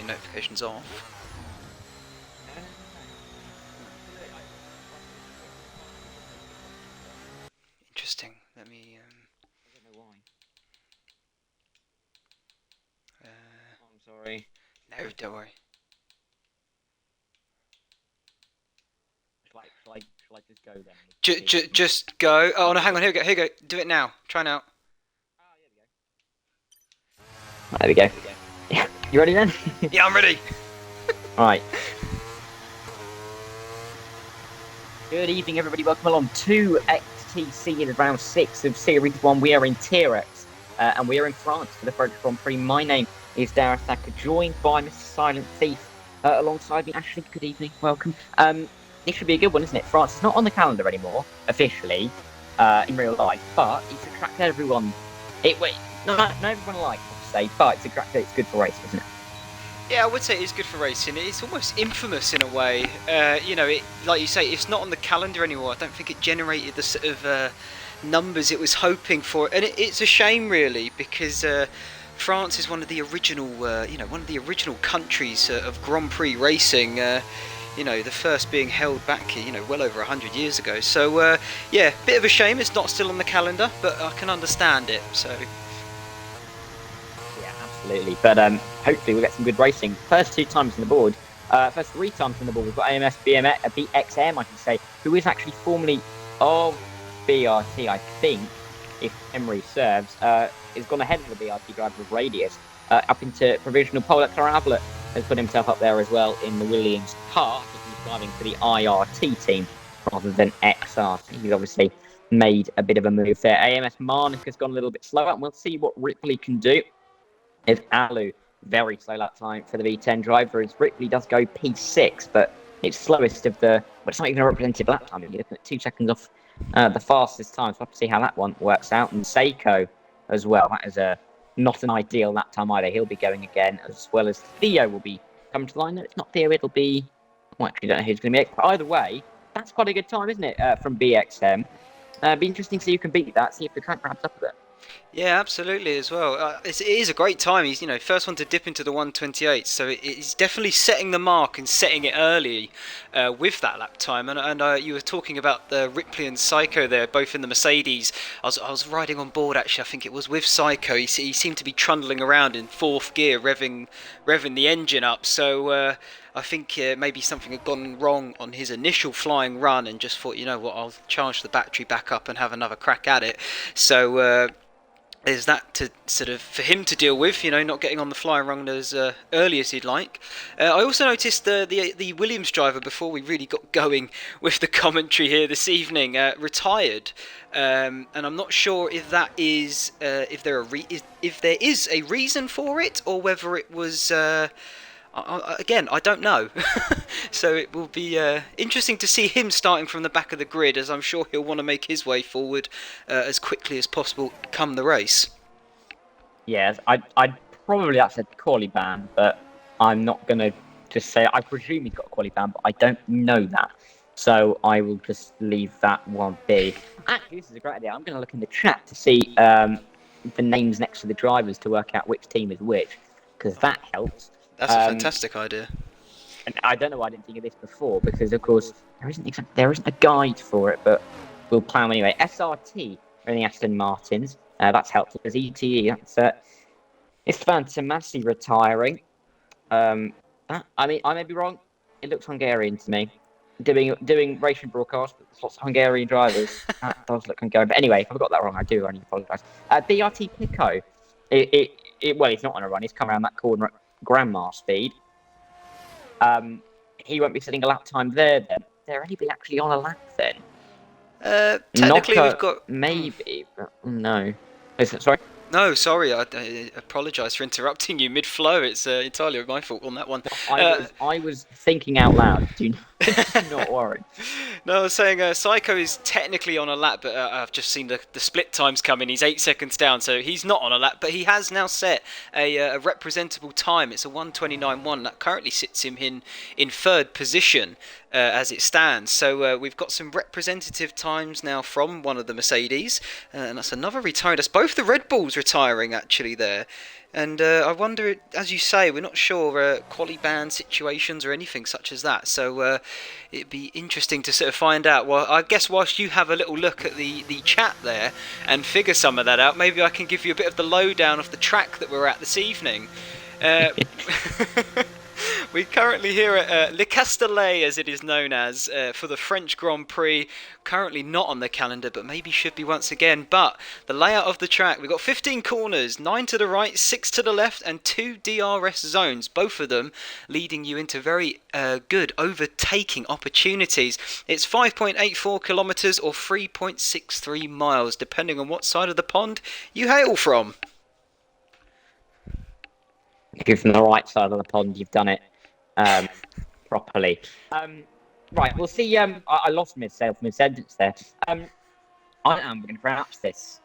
your notifications off. Interesting. Let me. I don't know why. I'm sorry. No, don't worry. Shall I just go then? Just go. Oh no, hang on. Here we go. Here we go. Do it now. Try now. There we go. Yeah. You ready then? Yeah, I'm ready. Alright. Good evening, everybody. Welcome along to XTC in round 6 of Series 1. We are in T-Rex, and we are in France for the French Grand Prix. My name is Dareth Thacker, joined by Mr. Silent Thief alongside me. Ashley, good evening. Welcome. This should be a good one, isn't it? France is not on the calendar anymore, officially, in real life, but it's a track that everyone... not everyone likes, I say, but it's a track that it's good for racing, isn't it? Yeah, I would say it is good for racing. It's almost infamous in a way. You know, like you say, it's not on the calendar anymore. I don't think it generated the sort of numbers it was hoping for, and it's a shame, really, because France is one of the original, one of the original countries of Grand Prix racing. You know, the first being held back, well over 100 years ago. So, yeah, bit of a shame it's not still on the calendar, but I can understand it. So. Absolutely, but hopefully we'll get some good racing. First 2 times on the board, first 3 times on the board, we've got AMS BXM, I can say, who is actually formerly of BRT, I think, if memory serves, has gone ahead of the BRT driver of Radius, up into provisional pole. Claravlet has put himself up there as well in the Williams car. I think he's driving for the IRT team rather than XRT. He's obviously made a bit of a move there. AMS Marnik has gone a little bit slower, and we'll see what Ripley can do. Is Alu very slow lap time for the V10 driver, as Ripley does go P6, but it's slowest of the... But it's not even a representative lap time. You're looking at 2 seconds off the fastest time, so we'll have to see how that one works out. And Seiko as well. That is not an ideal lap time either. He'll be going again, as well as Theo will be coming to the line. No, it's not Theo, it'll be... Well, actually, don't know who's going to be it. But either way, that's quite a good time, isn't it, from BXM? Be interesting to see who can beat that, see if the track wraps up a bit. Yeah, absolutely as well. It is a great time. He's first one to dip into the 128, so it's definitely setting the mark and setting it early with that lap time. And you were talking about the Ripley and Psycho there, both in the Mercedes. I was riding on board actually. I think it was with Psycho. He seemed to be trundling around in 4th gear, revving the engine up. So. I think maybe something had gone wrong on his initial flying run, and just thought, you know what, I'll charge the battery back up and have another crack at it. So. There's that to sort of for him to deal with, not getting on the flying run as early as he'd like. I also noticed the Williams driver, before we really got going with the commentary here this evening, retired, and I'm not sure if that is if there is a reason for it, or whether it was. Again, I don't know. So it will be interesting to see him starting from the back of the grid, as I'm sure he'll want to make his way forward as quickly as possible come the race. Yes, I'd probably that's a quali ban, but I'm not going to just say... I presume he's got a quali ban, but I don't know that. So I will just leave that one be. Actually, this is a great idea. I'm going to look in the chat to see the names next to the drivers to work out which team is which, because that helps. That's a fantastic idea. And I don't know why I didn't think of this before, because of course there isn't a guide for it, but we'll plan anyway. SRT are in the Aston Martins. That's helpful, because ETE, it's Fantomasi retiring. I mean, I may be wrong. It looks Hungarian to me. Doing racing broadcast, but there's lots of Hungarian drivers. That does look Hungarian. But anyway, if I've got that wrong, I do only apologise. BRT Pico. Well, he's not on a run. He's come around that corner at grandma speed. He won't be setting a lap time there then. Is there anybody actually on a lap then? Technically, we've got... Maybe, but no. Sorry? No, sorry, I apologise for interrupting you mid-flow. It's entirely my fault on that one. I was thinking out loud. Do not worry. No, I was saying Psycho is technically on a lap, but I've just seen the split times come in. He's 8 seconds down, so he's not on a lap, but he has now set a representable time. It's a 1:29.1 that currently sits him in 3rd position. as it stands. So we've got some representative times now from one of the Mercedes, and that's another retired. That's both the Red Bulls retiring actually there. And I wonder, as you say, we're not sure quali ban situations or anything such as that. So it'd be interesting to sort of find out. Well, I guess whilst you have a little look at the chat there and figure some of that out, maybe I can give you a bit of the lowdown of the track that we're at this evening. We're currently here at Le Castellet, as it is known as, for the French Grand Prix. Currently not on the calendar, but maybe should be once again. But the layout of the track, we've got 15 corners, 9 to the right, 6 to the left, and 2 DRS zones, both of them leading you into very good overtaking opportunities. It's 5.84 kilometres or 3.63 miles, depending on what side of the pond you hail from. If you're from the right side of the pond, you've done it properly. Right, we'll see. I lost mid-sentence there. I am going to pronounce this.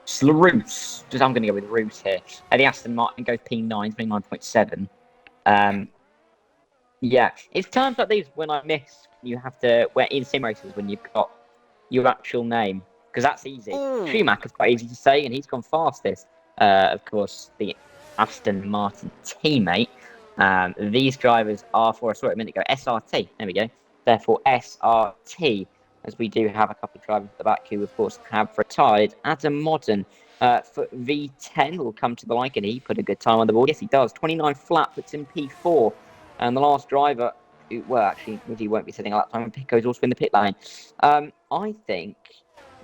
Slaroos. Just I'm going to go with Roos here. The Aston Martin goes P9, 29.7. Yeah, it's times like these when I miss. You have to, where in sim races, when you've got your actual name, because that's easy. Ooh. Schumacher's quite easy to say, and he's gone fastest. Of course, the Aston Martin teammate. These drivers are, for I saw it a minute ago, SRT. There we go. Therefore, SRT, as we do have a couple of drivers at the back who, of course, have retired. Adam Modern for V10 will come to the like, and he put a good time on the board. Yes, he does. 29 flat, puts in P4. And the last driver, well, actually, he won't be setting a lap time, and Pico's also in the pit lane. I think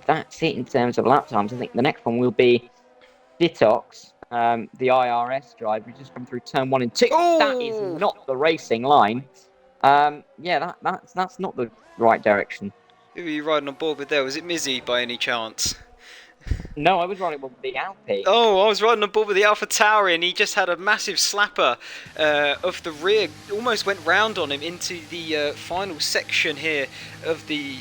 that's it in terms of lap times. I think the next one will be Ditox. The IRS driver just come through turn 1 and 2. Ooh. That is not the racing line. Yeah, that's not the right direction. Who were you riding on board with there? Was it Mizzy by any chance? No, I was riding with the Alpine. Oh, I was riding on board with the Alpha Tauri, and he just had a massive slapper of the rear. Almost went round on him into the final section here of the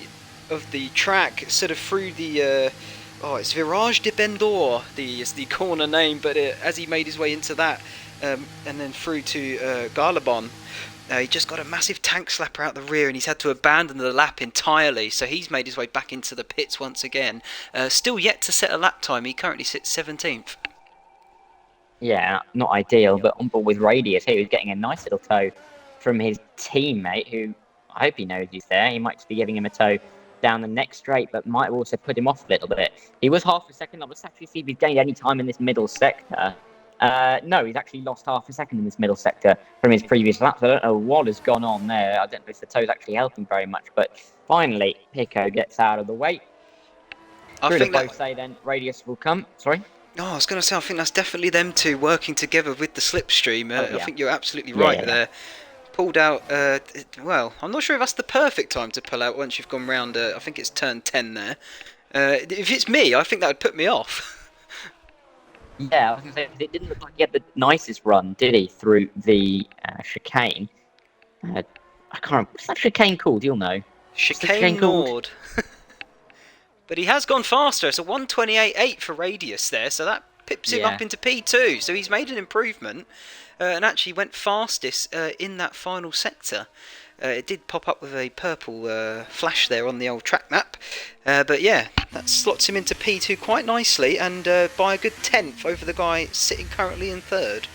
track, sort of through the. It's Virage de Bendor, is the corner name, but as he made his way into that, and then through to Garlabon, he just got a massive tank slapper out the rear, and he's had to abandon the lap entirely, so he's made his way back into the pits once again. Still yet to set a lap time, he currently sits 17th. Yeah, not ideal, but on board with Radius here, he's getting a nice little tow from his teammate, who I hope he knows he's there. He might just be giving him a tow down the next straight, but might also put him off a little bit. He was half a second. Let's actually see if he's gained any time in this middle sector. No, he's actually lost half a second in this middle sector from his previous laps. I don't know what has gone on there. I don't know if the tow's actually helping very much, but finally, Pico gets out of the way. I think both say then Radius will come. Sorry? Oh, I was going to say, I think that's definitely them two working together with the slipstream. I think you're absolutely right there. Pulled out, well, I'm not sure if that's the perfect time to pull out once you've gone round, I think it's turn 10 there. If it's me, I think that would put me off. Yeah, I was going to say, it didn't look like he had the nicest run, did he, through the chicane. I can't remember, what's that chicane called? You'll know. Chicane Nord. But he has gone faster. It's a 1:28.8 for Radius there, so that pips him up into P2. So he's made an improvement and actually went fastest in that final sector. It did pop up with a purple flash there on the old track map. But yeah, that slots him into P2 quite nicely and by a good 10th over the guy sitting currently in third.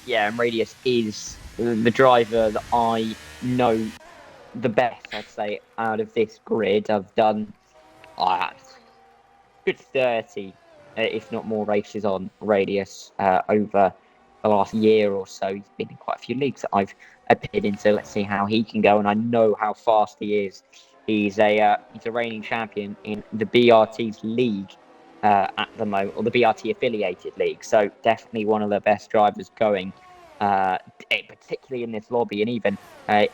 Yeah, and Radius is the driver that I know the best, I'd say, out of this grid. I've done good 30, if not more, races on Radius over the last year or so. He's been in quite a few leagues that I've appeared in, so let's see how he can go. And I know how fast he is. He's a reigning champion in the BRT's league at the moment, or the BRT affiliated league. So definitely one of the best drivers going, particularly in this lobby, and even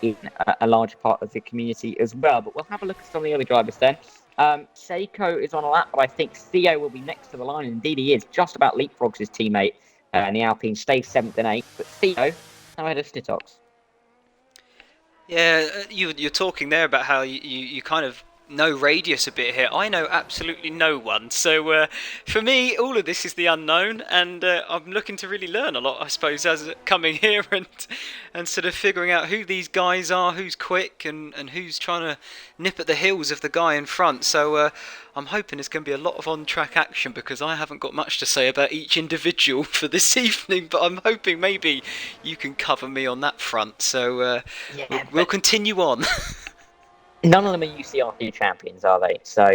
in a large part of the community as well. But we'll have a look at some of the other drivers then. Seiko is on a lap, but I think Theo will be next to the line, and indeed he is. Just about leapfrogs his teammate, and the Alpine stays 7th and 8th. But Theo, how ahead of Stitox? Yeah, you're talking there about how you kind of no radius a bit here. I know absolutely no one. So for me, all of this is the unknown, and I'm looking to really learn a lot, I suppose, as coming here and sort of figuring out who these guys are, who's quick, and who's trying to nip at the heels of the guy in front. So I'm hoping there's going to be a lot of on-track action because I haven't got much to say about each individual for this evening, but I'm hoping maybe you can cover me on that front. So Yeah, we'll continue on. none of them are UCRT champions, are they? So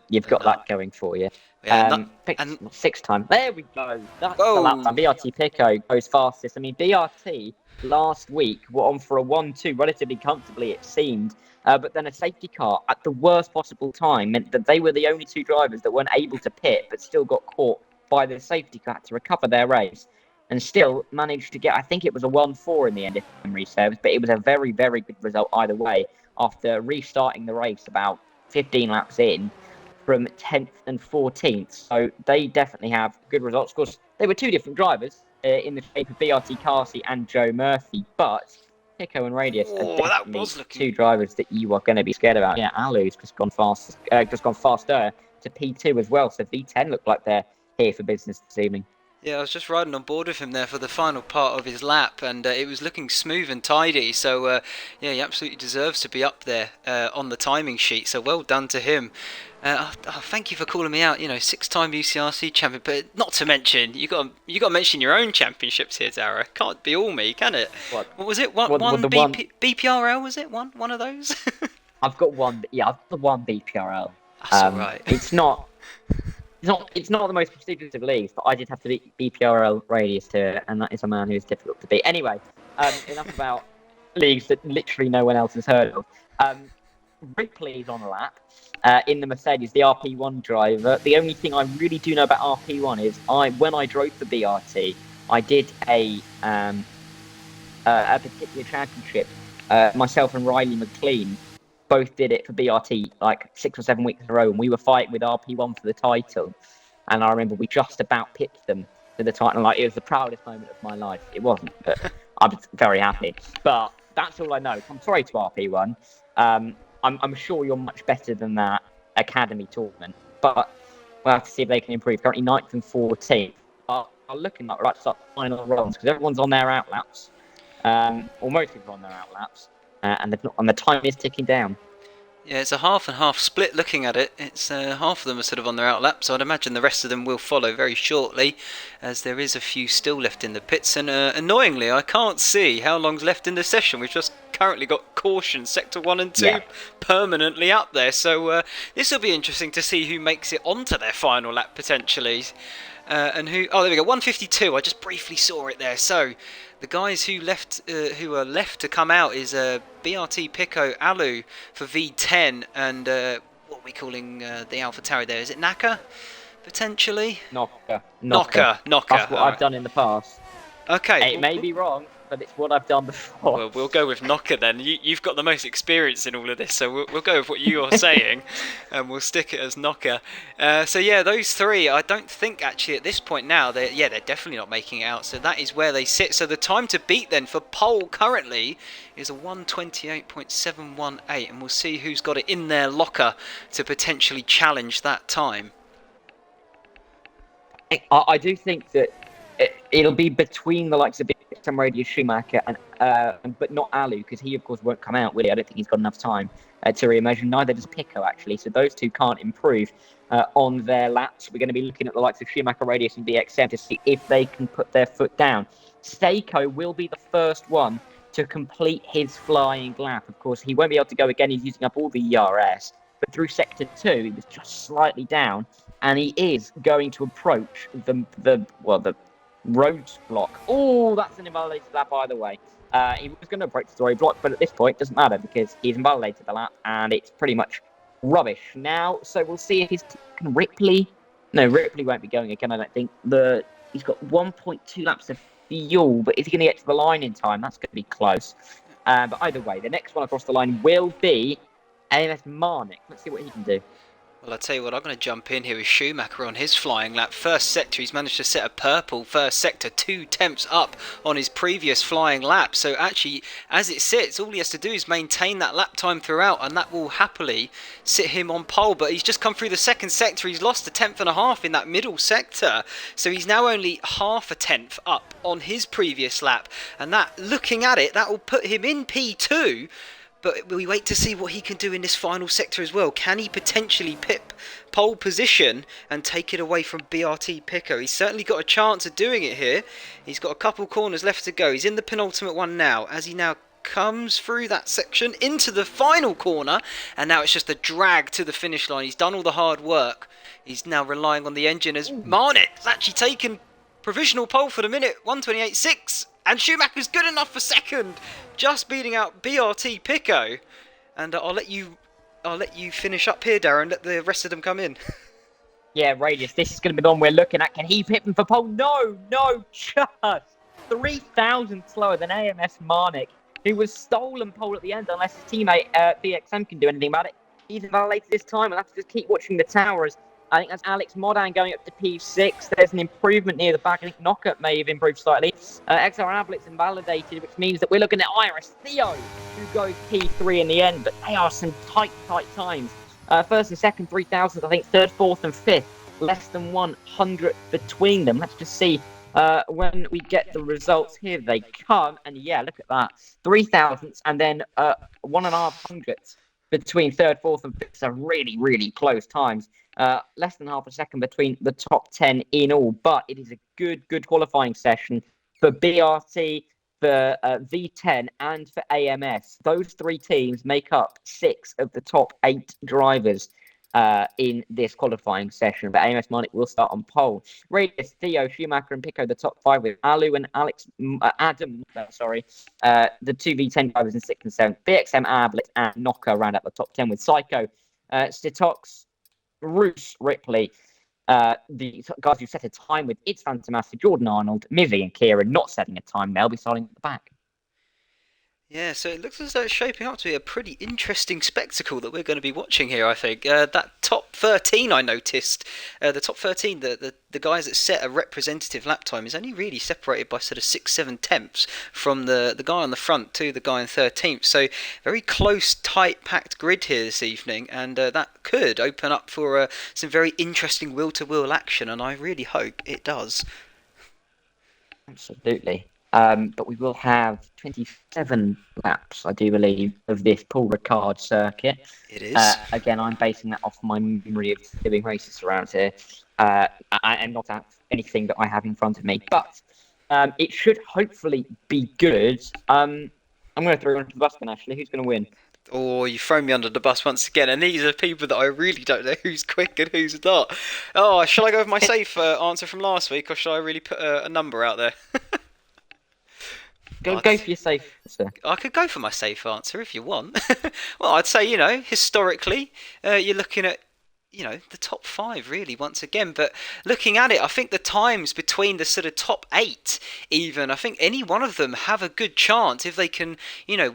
you've got No. that going for you. Yeah, and 6 time. There we go. That's the lap whoa. time. BRT Pico goes fastest. I mean, BRT last week were on for a 1-2 relatively comfortably, it seemed. But then a safety car at the worst possible time meant that they were the only two drivers that weren't able to pit, but still got caught by the safety car to recover their race. And still managed to get, I think it was a 1-4 in the end, if memory serves, but it was a very, very good result either way after restarting the race about 15 laps in from 10th and 14th. So they definitely have good results. Of course, they were two different drivers in the shape of BRT Carsey and Joe Murphy, but Pico and Radius are Oh, that definitely was looking. two drivers that you are going to be scared about. Yeah, Alu's just gone faster to P2 as well. So V10 look like they're here for business this evening. Yeah, I was just riding on board with him there for the final part of his lap, and it was looking smooth and tidy. So, yeah, he absolutely deserves to be up there on the timing sheet. So, well done to him. Thank you for calling me out. 6-time UCRC champion, but not to mention you got to mention your own championships here, Dara. Can't be all me, can it? What was it? One BPRL was it? One of those? I've got one. Yeah, I've got the one BPRL. That's all right. It's not the most prestigious of leagues, but I did have to beat BPRL Radius here, and that is a man who is difficult to beat. Anyway, enough about leagues that literally no one else has heard of. Ripley's on a lap in the Mercedes, the RP1 driver. The only thing I really do know about RP1 is when I drove for BRT, I did a particular championship. Myself and Riley McLean both did it for BRT like 6 or 7 weeks in a row, and we were fighting with RP1 for the title. And I remember we just about picked them to the title. Like, it was the proudest moment of my life. It wasn't, but I was very happy. But that's all I know. I'm sorry to RP1. I'm sure you're much better than that academy tournament, but we'll have to see if they can improve. Currently 9th and 14th are looking like we're about to start final runs because everyone's on their outlaps, or most people are on their outlaps. And the time is ticking down. Yeah, it's a half and half split looking at it. It's half of them are sort of on their outlap, so I'd imagine the rest of them will follow very shortly, as there is a few still left in the pits. And annoyingly, I can't see how long's left in the session. We've just currently got caution, sector 1 and 2 permanently up there. So this will be interesting to see who makes it onto their final lap potentially. And who? Oh, there we go. 152. I just briefly saw it there. So the guys who are left to come out is BRT Pico Alu for V10 and what are we calling the AlphaTauri there? Is it Naka potentially? Knocker. That's what I've done in the past. Okay. It may be wrong, but it's what I've done before. Well, we'll go with Knocker then. You've got the most experience in all of this, so we'll go with what you're saying, and we'll stick it as Knocker. So yeah, those three, I don't think actually at this point now, they're definitely not making it out. So that is where they sit. So the time to beat then for pole currently is a 1:28.718, and we'll see who's got it in their locker to potentially challenge that time. I do think that it'll be between the likes of Sam Radius Schumacher and but not Alu, because he of course won't come out, will he? I don't think he's got enough time to re-emerge. Neither does Pico actually, so those two can't improve on their laps. We're going to be looking at the likes of Schumacher, Radius and BXM to see if they can put their foot down. Seiko will be the first one to complete his flying lap. Of course, he won't be able to go again. He's using up all the ERS, but through sector 2 he was just slightly down, and he is going to approach the road block. Oh, that's an invalidated lap either way. He was going to approach the road block, but at this point it doesn't matter because he's invalidated the lap and it's pretty much rubbish now. So we'll see if can Ripley. No, Ripley won't be going again, I don't think. He's got 1.2 laps of fuel, but is he going to get to the line in time? That's going to be close. But either way, the next one across the line will be AMS Marnik. Let's see what he can do. Well, I'll tell you what, I'm going to jump in here with Schumacher on his flying lap. First sector, he's managed to set a purple first sector, 2 tenths up on his previous flying lap. So actually, as it sits, all he has to do is maintain that lap time throughout, and that will happily sit him on pole. But he's just come through the second sector. He's lost 1.5 tenths in that middle sector. So he's now only 0.5 tenth up on his previous lap. And that, looking at it, that will put him in P2. But we wait to see what he can do in this final sector as well. Can he potentially pip pole position and take it away from BRT Pico? He's certainly got a chance of doing it here. He's got a couple corners left to go. He's in the penultimate one now. As he now comes through that section into the final corner, and now it's just a drag to the finish line. He's done all the hard work. He's now relying on the engine as Marnet's actually taken provisional pole for the minute, 1:28.6. And Schumacher's good enough for second, just beating out BRT Pico. And I'll let you finish up here, Darren. Let the rest of them come in. Yeah, Radius, this is going to be the one we're looking at. Can he hit him for pole? No, just 3,000 slower than AMS Marnik, who was stolen pole at the end, unless his teammate VXM can do anything about it. He's invalidated this time. We'll have to just keep watching the towers. I think that's Alex Modan going up to P6. There's an improvement near the back. I think Knockup may have improved slightly. XR Ablett's invalidated, which means that we're looking at Iris Theo, who goes P3 in the end. But they are some tight times. First and second, 3,000. I think third, fourth, and fifth, less than 100 between them. Let's just see when we get the results. Here they come. And yeah, look at that. 3,000s and then 1.5 between third, fourth, and fifth. So really, really close times. Less than half a second between the top 10 in all, but it is a good qualifying session for BRT, for V10, and for AMS. Those three teams make up 6 of the top 8 drivers in this qualifying session. But AMS Marnik will start on pole. Radius, Theo, Schumacher, and Pico, the top 5 with Alu and Adam. The 2 V10 drivers in 6th and 7th. BXM, Ablet, and Knocker round out the top 10 with Psycho, Stitox, Roos, Ripley, the guys who set a time with It's Fantastic, Jordan Arnold, Mivy, and Kieran not setting a time. They'll be starting at the back. Yeah, so it looks as though it's shaping up to be a pretty interesting spectacle that we're going to be watching here, I think. That top 13 I noticed, the top 13, the guys that set a representative lap time is only really separated by sort of 6-7 tenths from the guy on the front to the guy in 13th. So very close, tight, packed grid here this evening, and that could open up for some very interesting wheel-to-wheel action, and I really hope it does. Absolutely. But we will have 27 laps, I do believe, of this Paul Ricard circuit. It is. Again, I'm basing that off my memory of doing races around here. I am not at anything that I have in front of me, but it should hopefully be good. I'm going to throw you under the bus then, Ashley. Who's going to win? Oh, you throw me under the bus once again, and these are people that I really don't know who's quick and who's not. Oh, shall I go with my safe answer from last week, or shall I really put a number out there? Go for your safe answer. I could go for my safe answer if you want. Well, I'd say, historically, you're looking at, the top 5 really once again. But looking at it, I think the times between the sort of top 8 even, I think any one of them have a good chance if they can,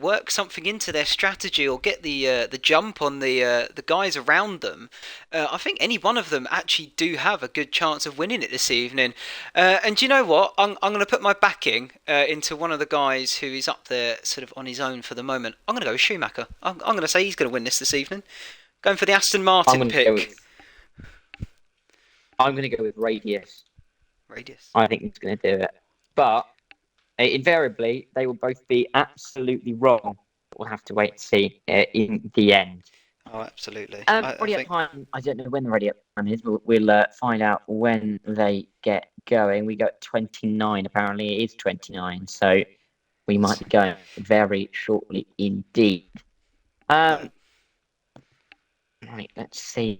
work something into their strategy or get the jump on the guys around them. I think any one of them actually do have a good chance of winning it this evening. And you know what? I'm going to put my backing into one of the guys who is up there sort of on his own for the moment. I'm going to go with Schumacher. I'm going to say he's going to win this evening. Going for the Aston Martin pick. I'm going to go with Radius. Radius. I think he's going to do it. But invariably, they will both be absolutely wrong. We'll have to wait and see in the end. Oh, absolutely. Ready up time. I don't know when the ready up time is. We'll find out when they get going. We go at 29. Apparently, it is 29. So we might be going very shortly indeed. Right, let's see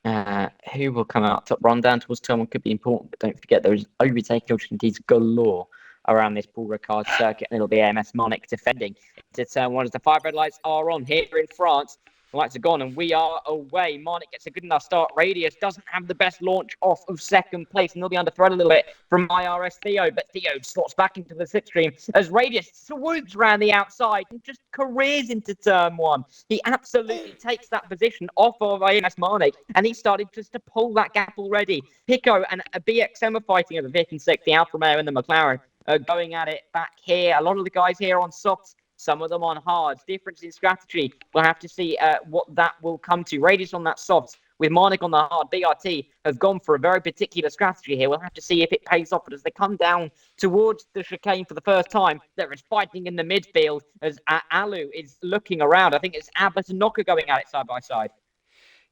who will come out top. Run down towards turn 1 could be important, but don't forget there is overtaking opportunities galore around this Paul Ricard circuit, and it'll be AMS Marnik defending to turn 1 as the 5 red lights are on here in France. The lights are gone and we are away. Marnik gets a good enough start. Radius doesn't have the best launch off of second place, and they'll be under threat a little bit from IRS Theo. But Theo slots back into the slipstream as Radius swoops around the outside and just careers into turn one. He absolutely takes that position off of AMS Marnik, and he started just to pull that gap already. Pico and BXM are fighting over 5th and 6th, the Alfa Romeo and the McLaren going at it back here. A lot of the guys here on softs, some of them on hards. Difference in strategy. We'll have to see what that will come to. Radius on that soft with Marnik on the hard. BRT have gone for a very particular strategy here. We'll have to see if it pays off. But as they come down towards the chicane for the first time, there is fighting in the midfield as Alu is looking around. I think it's Abbott and Knocker going at it side by side.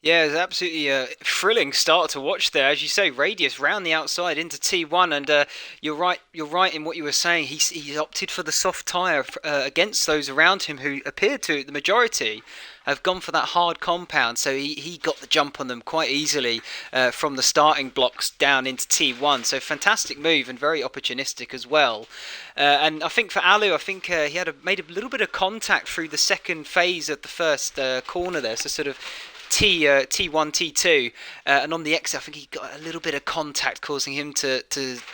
Yeah, it's absolutely a thrilling start to watch there. As you say, Radius round the outside into T1, and you're right. You're right in what you were saying. He's opted for the soft tyre against those around him who appeared to, the majority, have gone for that hard compound. So he got the jump on them quite easily from the starting blocks down into T1. So fantastic move and very opportunistic as well. And I think for Alu, I think he made a little bit of contact through the second phase of the first corner there. So sort of T1, T2, and on the exit, I think he got a little bit of contact, causing him to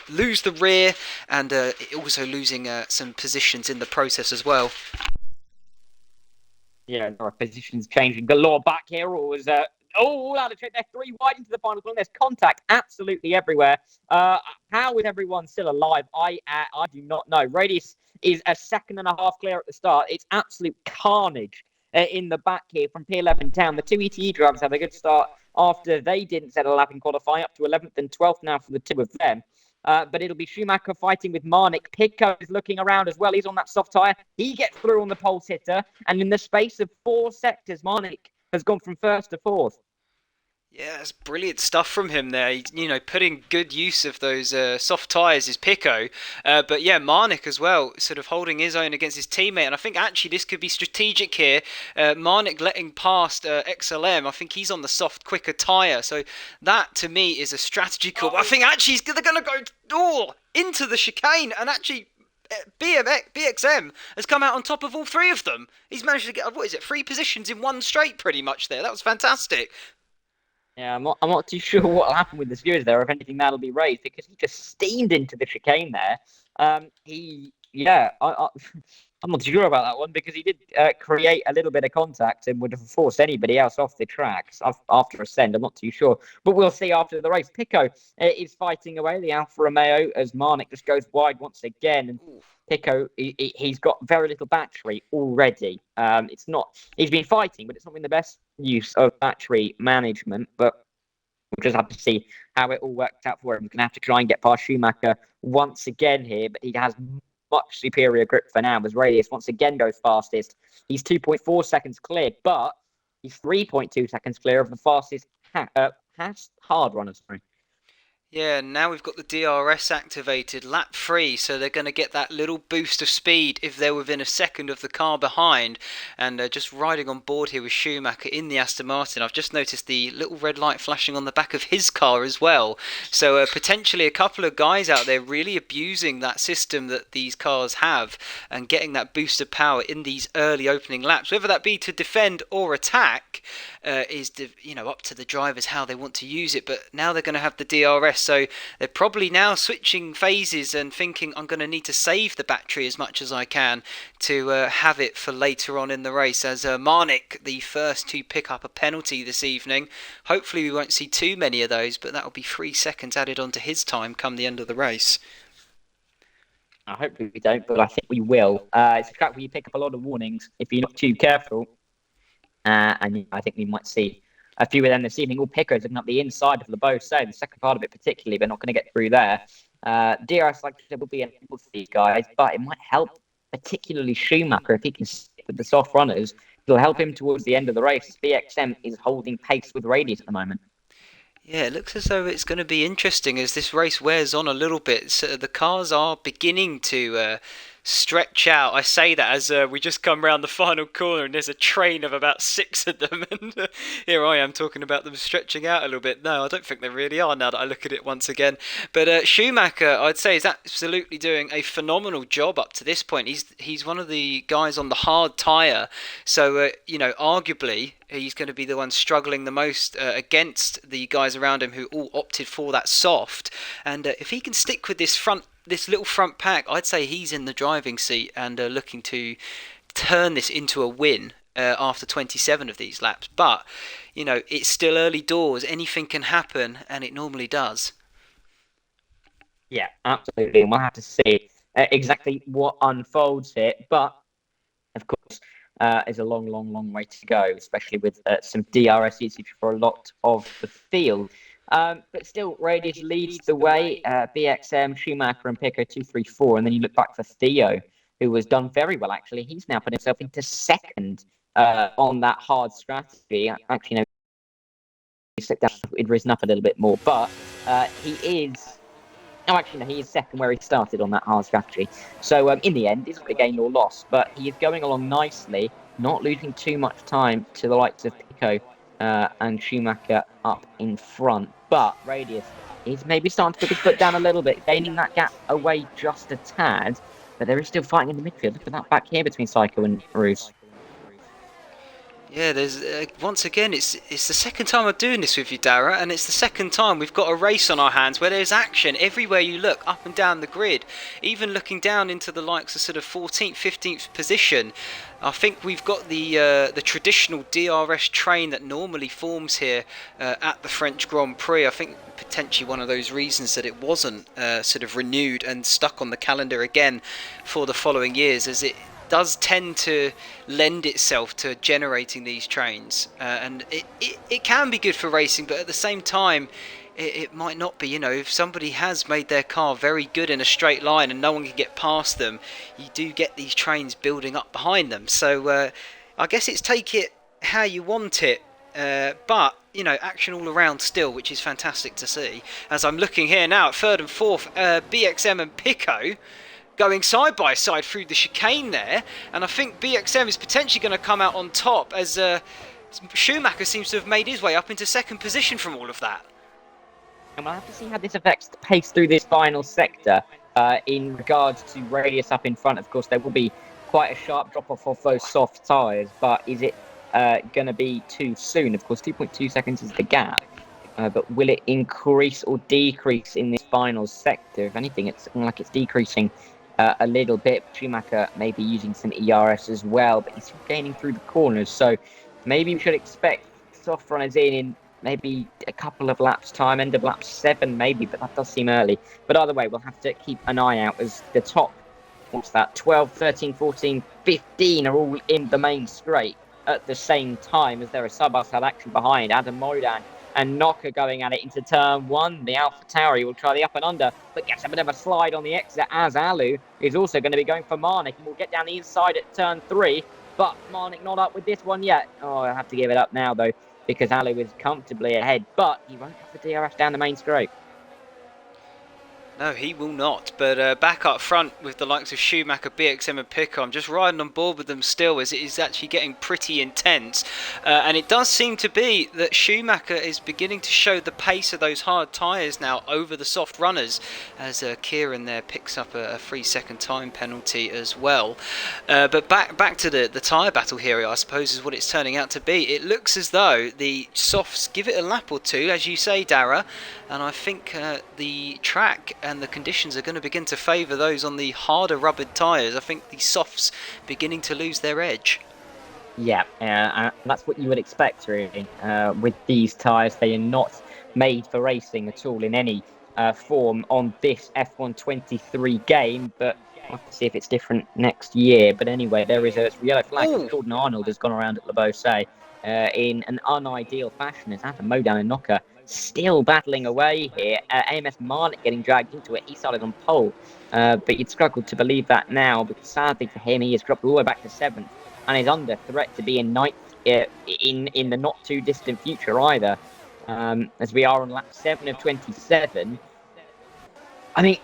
lose the rear and also losing some positions in the process as well. Yeah, there are positions changing galore back here. Or was all out of check. They're 3 wide into the final corner. There's contact absolutely everywhere. How is everyone still alive? I do not know. Radius is a second and a half clear at the start. It's absolute carnage in the back here from P11 Town. The two ETE drivers have a good start after they didn't set a lap in qualifying, up to 11th and 12th now for the two of them. But it'll be Schumacher fighting with Marnik. Pico is looking around as well. He's on that soft tyre. He gets through on the pole sitter. And in the space of 4 sectors, Marnik has gone from 1st to 4th. Yeah, it's brilliant stuff from him there. Putting good use of those soft tyres is Pico. But yeah, Marnik as well, sort of holding his own against his teammate. And I think actually this could be strategic here. Marnik letting past XLM. I think he's on the soft, quicker tyre. So that, to me, is a strategy call. I think actually they're going to go into the chicane. And actually, BXM has come out on top of all 3 of them. He's managed to get, 3 positions in one straight pretty much there. That was fantastic. Yeah, I'm not too sure what will happen with the viewers there, if anything that'll be raised, because he just steamed into the chicane there. I'm not too sure about that one, because he did create a little bit of contact and would have forced anybody else off the tracks after ascend. I'm not too sure, but we'll see after the race. Pico is fighting away the Alfa Romeo as Marnik just goes wide once again, and Pico, he's got very little battery already. He's been fighting, but it's not been the best use of battery management. But we'll just have to see how it all works out for him. He's going to have to try and get past Schumacher once again here, but he has much superior grip for now as Radius once again goes fastest. He's 2.4 seconds clear, but he's 3.2 seconds clear of the fastest hard runners. Yeah, now we've got the DRS activated, lap 3, so they're going to get that little boost of speed if they're within a second of the car behind. And just riding on board here with Schumacher in the Aston Martin, I've just noticed the little red light flashing on the back of his car as well. So potentially a couple of guys out there really abusing that system that these cars have and getting that boost of power in these early opening laps, whether that be to defend or attack. Is up to the drivers how they want to use it, but now they're going to have the DRS, so they're probably now switching phases and thinking, I'm going to need to save the battery as much as I can to have it for later on in the race, as Marnik, the first to pick up a penalty this evening. Hopefully we won't see too many of those, but that'll be 3 seconds added onto his time come the end of the race. I hope we don't, but I think we will. It's a track where you pick up a lot of warnings if you're not too careful. And I think we might see a few of them this evening. All Pico's looking up the inside of the bow, so the second part of it particularly, but not going to get through there. DRS, like I said, will be enabled for these guys, but it might help, particularly Schumacher, if he can stick with the soft runners. It'll help him towards the end of the race. BXM is holding pace with Radius at the moment. Yeah, it looks as though it's going to be interesting as this race wears on a little bit. So the cars are beginning to Stretch out. I say that as we just come round the final corner and there's a train of about six of them, and here I am talking about them stretching out a little bit. No, I don't think they really are now that I look at it once again. But Schumacher, I'd say, is absolutely doing a phenomenal job up to this point. He's one of the guys on the hard tyre, so arguably he's going to be the one struggling the most against the guys around him who all opted for that soft. And if he can stick with this little front pack, I'd say he's in the driving seat and looking to turn this into a win after 27 of these laps. But, it's still early doors. Anything can happen, and it normally does. Yeah, absolutely. And we'll have to see exactly what unfolds here. But, of course, is a long, long, long way to go, especially with some DRS usage for a lot of the field. But still, Radius leads the way. BXM, Schumacher, and Pico 2, 3, 4. And then you look back for Theo, who has done very well, actually. He's now put himself into second on that hard strategy. Actually, no, he slipped down. He'd risen up a little bit more. But he is... Oh, actually, no, he is second where he started on that hard strategy. So, in the end, it's not a gain or loss. But he is going along nicely, not losing too much time to the likes of Pico and Schumacher up in front. But Radius is maybe starting to put his foot down a little bit, gaining that gap away just a tad. But there is still fighting in the midfield. Look at that back here between Psycho and Roos. Yeah, there's once again, it's the second time I'm doing this with you, Dara, and it's the second time we've got a race on our hands where there's action everywhere you look, up and down the grid. Even looking down into the likes of sort of 14th, 15th position, I think we've got the traditional DRS train that normally forms here at the French Grand Prix. I think potentially one of those reasons that it wasn't sort of renewed and stuck on the calendar again for the following years, as it does tend to lend itself to generating these trains, and it can be good for racing, but at the same time it might not be. If somebody has made their car very good in a straight line and no one can get past them, you do get these trains building up behind them. So I guess it's take it how you want it, but action all around still, which is fantastic to see. As I'm looking here now at third and fourth, BXM and Pico going side by side through the chicane there, and I think BXM is potentially going to come out on top as Schumacher seems to have made his way up into second position from all of that. And we'll have to see how this affects the pace through this final sector in regards to Radius up in front. Of course, there will be quite a sharp drop-off of those soft tyres, but is it going to be too soon? Of course, 2.2 seconds is the gap, but will it increase or decrease in this final sector? If anything, it's like it's decreasing a little bit. Schumacher may be using some ERS as well, but he's gaining through the corners, so maybe we should expect soft runners in maybe a couple of laps time, end of lap 7 maybe, but that does seem early. But either way, we'll have to keep an eye out as the top, 12, 13, 14, 15 are all in the main straight at the same time, as there are sub-outside action behind. Adam Moidan and Knocker going at it into turn 1. The Alpha Tauri will try the up and under, but gets a bit of a slide on the exit, as Alu is also going to be going for Marnik, and will get down the inside at turn 3. But Marnik not up with this one yet. Oh, I have to give it up now, though, because Alu is comfortably ahead, but he won't have the DRS down the main straight. No, he will not. But back up front with the likes of Schumacher, BXM and Pico, I'm just riding on board with them still, as it is actually getting pretty intense. And it does seem to be that Schumacher is beginning to show the pace of those hard tyres now over the soft runners, as Kieran there picks up a 3-second time penalty as well. But back to the tyre battle here, I suppose, is what it's turning out to be. It looks as though the softs give it a lap or two, as you say, Dara, and I think the track and the conditions are going to begin to favour those on the harder rubbered tyres. I think the softs beginning to lose their edge. Yeah, that's what you would expect, really. With these tyres, they are not made for racing at all in any form on this F123 game, but we'll have to see if it's different next year. But anyway, there is a yellow flag. Jordan Arnold has gone around at Le Beausset in an unideal fashion, as Adam Modan and Knocker still battling away here. AMS Marnik getting dragged into it. He started on pole, but you'd struggle to believe that now, because sadly for him, he has dropped all the way back to 7th and is under threat to be in 9th in the not too distant future either, as we are on lap 7 of 27. I mean,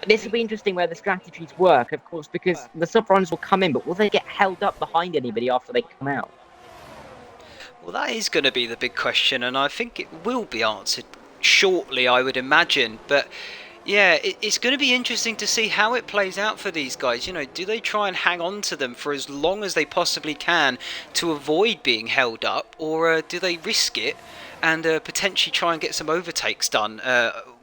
This will be interesting where the strategies work, of course, because the soft runners will come in, but will they get held up behind anybody after they come out? Well, that is going to be the big question, and I think it will be answered shortly, I would imagine. But yeah, it's going to be interesting to see how it plays out for these guys. You know, do they try and hang on to them for as long as they possibly can to avoid being held up, or do they risk it and potentially try and get some overtakes done?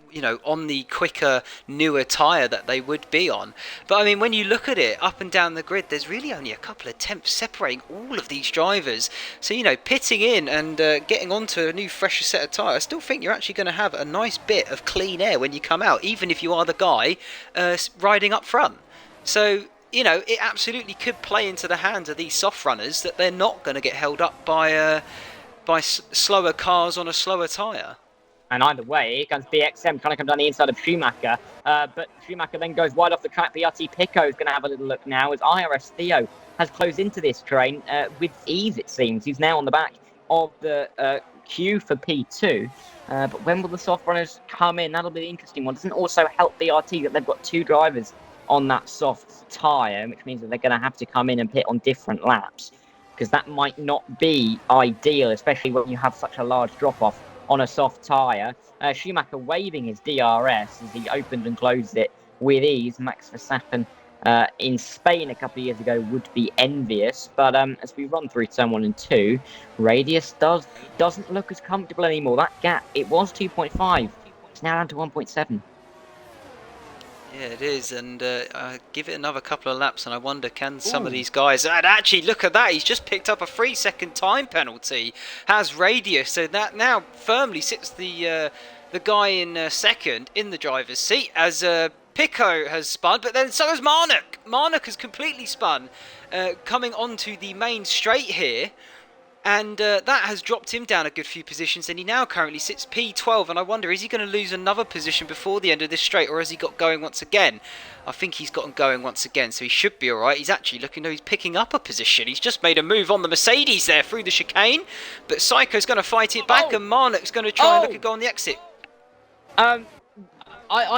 You know, on the quicker, newer tyre that they would be on. But I mean, when you look at it up and down the grid, there's really only a couple of tenths separating all of these drivers. So, you know, pitting in and getting onto a new, fresher set of tyre, I still think you're actually going to have a nice bit of clean air when you come out, even if you are the guy riding up front. So, you know, it absolutely could play into the hands of these soft runners that they're not going to get held up by slower cars on a slower tyre. And either way, here comes BXM trying to come down the inside of Schumacher. But Schumacher then goes wide off the track. BRT Pico is going to have a little look now as IRS Theo has closed into this train with ease, it seems. He's now on the back of the queue for P2. But when will the soft runners come in? That'll be the interesting one. Doesn't also help BRT that they've got two drivers on that soft tyre, which means that they're going to have to come in and pit on different laps, because that might not be ideal, especially when you have such a large drop-off on a soft tyre. Schumacher waving his DRS as he opened and closed it with ease. Max Verstappen in Spain a couple of years ago would be envious. But as we run through turn 1 and 2, Radius doesn't look as comfortable anymore. That gap, it was 2.5. It's now down to 1.7. Yeah, it is, and give it another couple of laps, and I wonder, can some of these guys... And actually, look at that, he's just picked up a 3-second time penalty, has Radius, so that now firmly sits the guy in second in the driver's seat, as Pico has spun, but then so has Marnock. Marnock has completely spun, coming onto the main straight here. And that has dropped him down a good few positions, and he now currently sits P12, and I wonder, is he going to lose another position before the end of this straight, or has he got going once again? I think he's gotten going once again, so he should be alright. He's actually looking, though, he's picking up a position. He's just made a move on the Mercedes there through the chicane, but Psycho's going to fight it back, and Marnock's going to try and look at go on the exit. I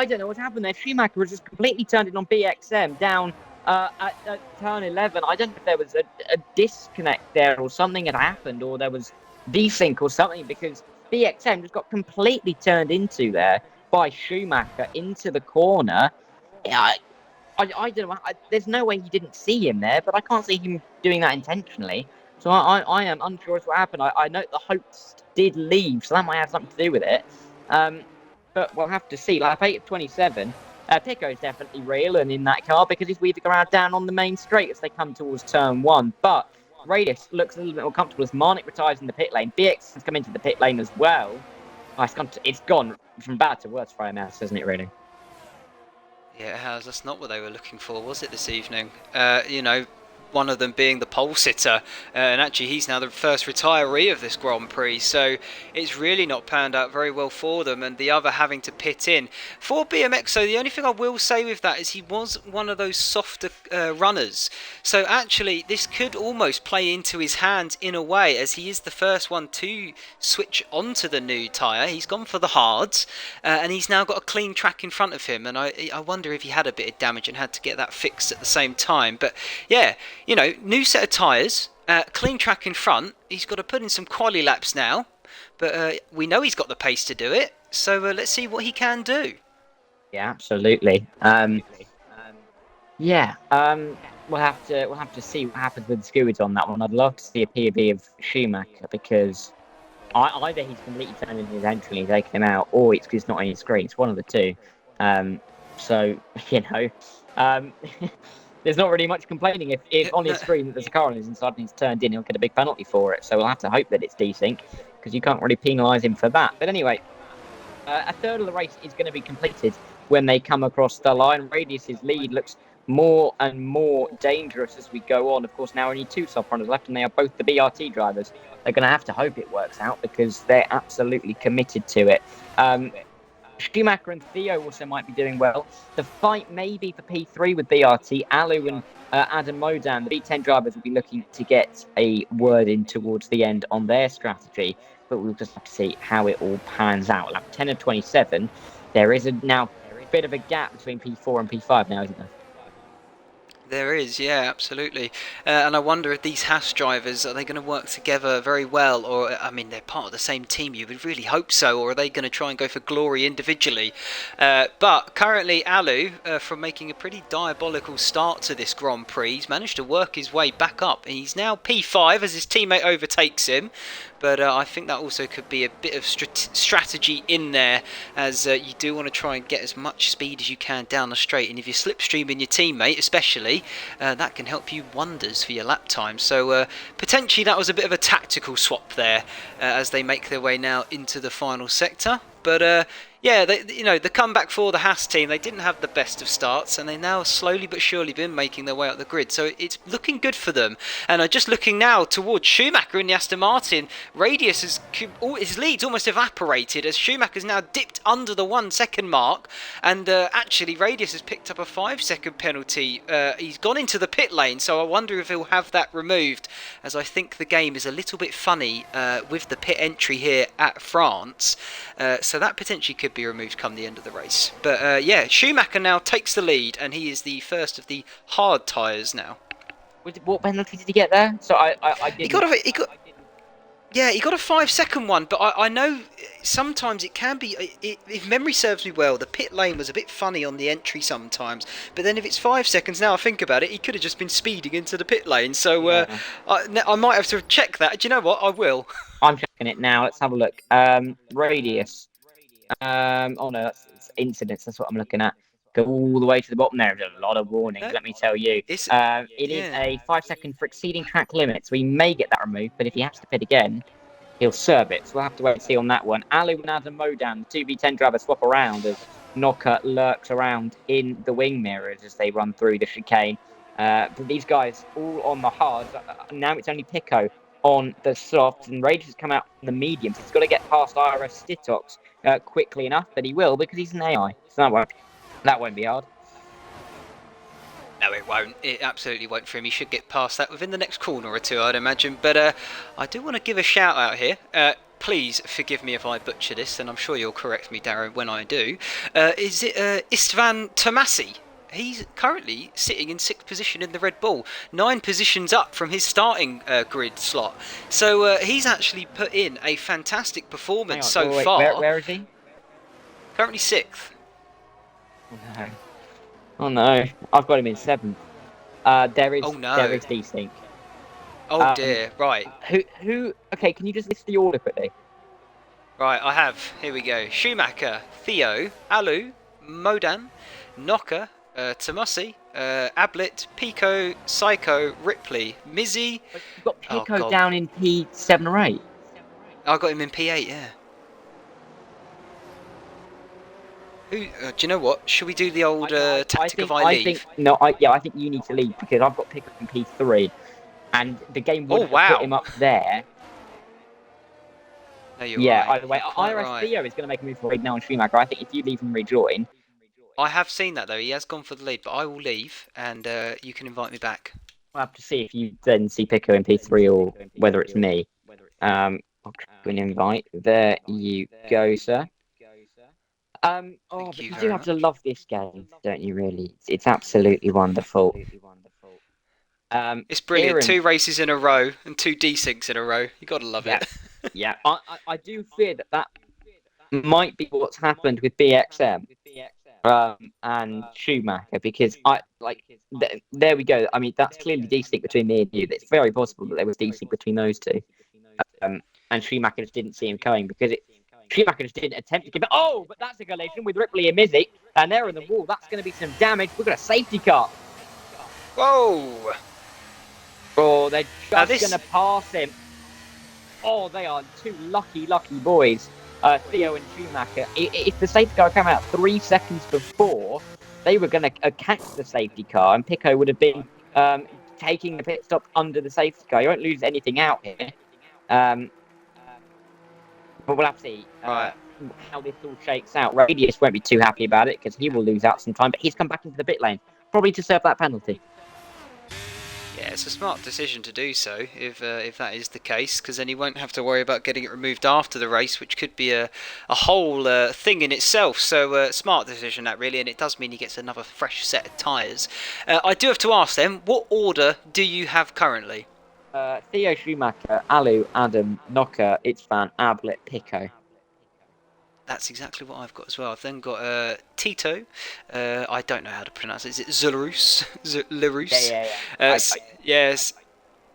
don't know what's happened there. Schumacher has just completely turned it on BXM down at turn 11. I don't know if there was a disconnect there or something had happened, or there was desync or something, because BXM just got completely turned into there by Schumacher into the corner. I don't know. There's no way he didn't see him there, but I can't see him doing that intentionally. So I am unsure as to what happened. I note the host did leave, so that might have something to do with it. But we'll have to see. Like 8 of 27. Pico is definitely real and in that car, because he's weaving around down on the main straight as they come towards turn 1. But Radius looks a little bit more comfortable as Marnock retires in the pit lane. BX has come into the pit lane as well. Oh, it's gone from bad to worse for IMS, hasn't it, really? Yeah, it has. That's not what they were looking for, was it, this evening? You know, one of them being the pole sitter, and actually he's now the first retiree of this Grand Prix, so it's really not panned out very well for them, and the other having to pit in. For BMX, so the only thing I will say with that is he was one of those softer runners, so actually this could almost play into his hands in a way, as he is the first one to switch onto the new tyre. He's gone for the hards, and he's now got a clean track in front of him, and I wonder if he had a bit of damage and had to get that fixed at the same time. But yeah, you know, new set of tyres, clean track in front. He's got to put in some quali laps now, but we know he's got the pace to do it. So let's see what he can do. Yeah, absolutely. We'll have to see what happens with the Scooters on that one. I'd love to see a PB of Schumacher, because either he's completely turned into his entry and taken him out, or it's because it's not on his screen. It's one of the two. So you know. There's not really much complaining if on his screen there's a car on his inside and he's turned in, he'll get a big penalty for it. So we'll have to hope that it's desync, because you can't really penalise him for that. But anyway, a third of the race is going to be completed when they come across the line. Radius's lead looks more and more dangerous as we go on. Of course, now only 2 soft runners left, and they are both the BRT drivers. They're going to have to hope it works out, because they're absolutely committed to it. Schumacher and Theo also might be doing well. The fight may be for P3 with BRT. Alu and Adam Modan, the B10 drivers, will be looking to get a word in towards the end on their strategy, but we'll just have to see how it all pans out. Lap 10 of 27, there is bit of a gap between P4 and P5 now, isn't there? There is, yeah, absolutely. And I wonder if these Haas drivers, are they going to work together very well? Or, I mean, they're part of the same team, you would really hope so. Or are they going to try and go for glory individually? But currently, Alu, from making a pretty diabolical start to this Grand Prix, he's managed to work his way back up. And he's now P5 as his teammate overtakes him. But I think that also could be a bit of strategy in there, as you do want to try and get as much speed as you can down the straight. And if you're slipstreaming your teammate, especially, that can help you wonders for your lap time. So potentially that was a bit of a tactical swap there, as they make their way now into the final sector. But yeah, the comeback for the Haas team, they didn't have the best of starts, and they now slowly but surely been making their way up the grid. So it's looking good for them. And just looking now towards Schumacher in the Aston Martin, Radius his lead's almost evaporated as Schumacher's now dipped under the 1 second mark. And actually, Radius has picked up a 5-second penalty. He's gone into the pit lane, so I wonder if he'll have that removed, as I think the game is a little bit funny with the pit entry here at France. So that potentially could be removed come the end of the race. But yeah, Schumacher now takes the lead, and he is the first of the hard tyres now. What penalty did he get there? So I didn't... He got a 5-second one, but I know sometimes it can be, if memory serves me well, the pit lane was a bit funny on the entry sometimes, but then if it's 5 seconds, now I think about it, he could have just been speeding into the pit lane, so yeah. I might have to check that. Do you know what? I will. I'm checking it now. Let's have a look. Radius. Oh no, that's incidents. That's what I'm looking at. Go all the way to the bottom there. There's a lot of warnings, let me tell you. It is a 5 second for exceeding track limits. So he may get that removed, but if he has to pit again, he'll serve it. So we'll have to wait and see on that one. Alu and Adam Modan, the 2v10 drivers, swap around as Knocker lurks around in the wing mirrors as they run through the chicane. But these guys all on the hards. Now it's only Pico on the softs, and Rage has come out from the mediums. He's got to get past IRS Stitox quickly enough, but he will because he's an AI. So that won't be hard. No, it won't. It absolutely won't for him. He should get past that within the next corner or two, I'd imagine. But I do want to give a shout out here. Please forgive me if I butcher this, and I'm sure you'll correct me, Darren, when I do. Is it Istvan Tomasi? He's currently sitting in 6th position in the Red Bull, 9 positions up from his starting grid slot. So he's actually put in a fantastic performance far. Where is he? Currently 6th. Oh no, I've got him in 7th. There is desync. Oh dear, right. Who? Okay, can you just list the order quickly? Right, I have. Here we go. Schumacher, Theo, Alu, Modan, Knocker, Tomasi, Ablet, Pico, Psycho, Ripley, Mizzy. You've got Pico down in P7 or 8. I got him in P8, yeah. Who? Do you know what? Should we do the old tactic of I leave? I think you need to leave because I've got Pico in P3, and the game would have put him up there. No, you're right. Either way, IRS Theo is going to make a move for now on Schumacher. I think if you leave and rejoin. I have seen that though. He has gone for the lead, but I will leave, and you can invite me back. We'll have to see if you then see Pico in P3 or whether it's me. I'll click an invite. There you go, sir. But you do have to love this game, don't you? Really, it's absolutely wonderful. It's brilliant. Aaron, 2 races in a row and 2 desyncs in a row. You got to love it. Yeah, I do fear that might be what's happened with BXM. And Schumacher, because there we go. I mean, that's clearly desync between me and you. It's very possible that there was desync between those two. And Schumacher just didn't see him coming because Schumacher just didn't attempt to give it. Oh, but that's a collision with Ripley and Mizzy, and they're in the wall. That's going to be some damage. We've got a safety car. Whoa! Oh, they're just going to pass him. Oh, they are 2 lucky boys. Theo and Schumacher. If the safety car came out 3 seconds before, they were going to catch the safety car, and Pico would have been taking the pit stop under the safety car. You won't lose anything out here. But we'll have to see how this all shakes out. Radius won't be too happy about it because he will lose out some time, but he's come back into the pit lane, probably to serve that penalty. Yeah, it's a smart decision to do so if that is the case, because then he won't have to worry about getting it removed after the race, which could be a whole thing in itself. So smart decision that really, and it does mean he gets another fresh set of tyres. I do have to ask them, what order do you have currently? Theo Schumacher, Alu, Adam, Knocker, Itzvan, Ablet, Pico. That's exactly what I've got as well. I've then got Tito. I don't know how to pronounce it. Is it Zelarus? Larus? Yeah. Yes.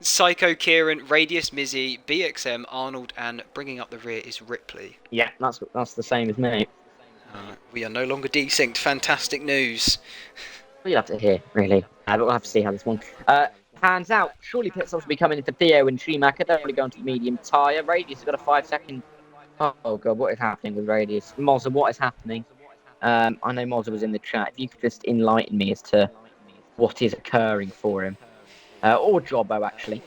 Psycho, Kieran, Radius, Mizzy, BXM, Arnold, and bringing up the rear is Ripley. Yeah, that's the same as me. We are no longer desynced. Fantastic news. We'll have to hear, really. But we'll have to see how this one. Hands out. Surely pit stops will be coming into Theo and Schumacher. They're only going to the medium tyre. Radius has got a 5-second. Oh god, what is happening with Radius? Mozza, what is happening? I know Mozza was in the chat. If you could just enlighten me as to what is occurring for him. Or Jobbo, actually.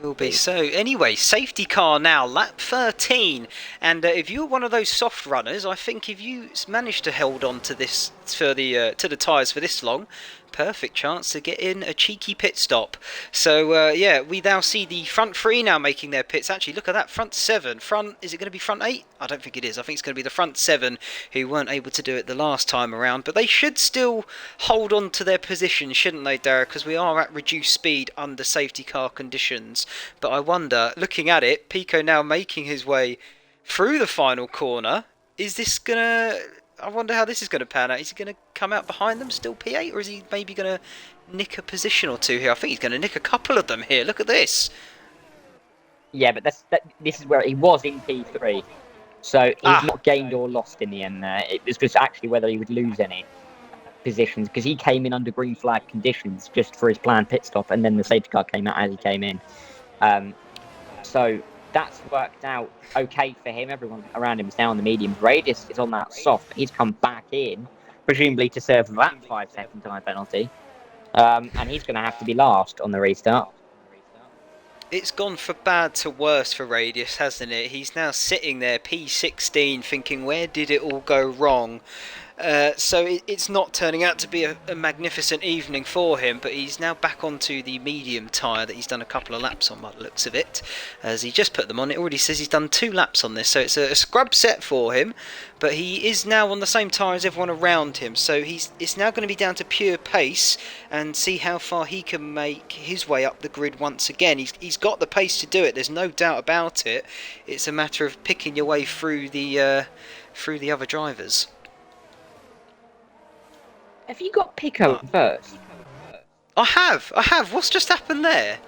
Will be. So anyway, safety car now, lap 13, and if you're one of those soft runners, I think if you manage to hold on to this for the to the tyres for this long, perfect chance to get in a cheeky pit stop. So yeah, we now see the front 3 now making their pits. Actually, look at that, front 7. Is it going to be front 8? I don't think it is. I think it's going to be the front 7 who weren't able to do it the last time around, but they should still hold on to their position, shouldn't they, Derek? Because we are at reduced speed under safety car conditions. But I wonder, looking at it, Pico now making his way through the final corner. Is this gonna... I wonder how this is going to pan out. Is he going to come out behind them still P8, or is he maybe going to nick a position or two here? I think he's going to nick a couple of them here. Look at this. Yeah, but this is where he was in P3. So he's not gained or lost in the end there. It was just actually whether he would lose any positions, because he came in under green flag conditions just for his planned pit stop, and then the safety car came out as he came in. So that's worked out okay for him. Everyone around him is now on the mediums. Radius is on that soft. He's come back in, presumably to serve that 5-second time penalty. And he's going to have to be last on the restart. It's gone from bad to worse for Radius, hasn't it? He's now sitting there, P16, thinking, where did it all go wrong? So it's not turning out to be a magnificent evening for him, but he's now back onto the medium tyre that he's done a couple of laps on by the looks of it. As he just put them on, it already says he's done 2 laps on this, so it's a scrub set for him, but he is now on the same tyre as everyone around him, so it's now going to be down to pure pace and see how far he can make his way up the grid once again. He's got the pace to do it, there's no doubt about it. It's a matter of picking your way through the other drivers. Have you got Pico first? I have. What's just happened there?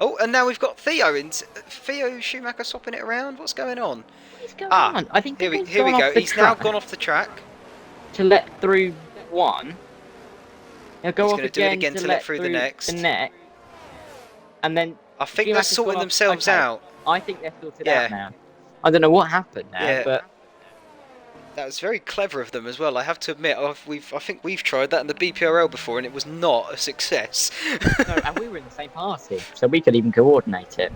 Oh, and now we've got Theo Schumacher swapping it around. What's going on? What is going on? I think here we go. He's now gone off the track to let through one. He'll go He's off going to do it again to let through the next. And then I think they're sorting themselves out. I think they're sorted out now. I don't know what happened there, but that was very clever of them as well. I have to admit, I think we've tried that in the BPRL before, and it was not a success. No, and we were in the same party, so we could even coordinate it.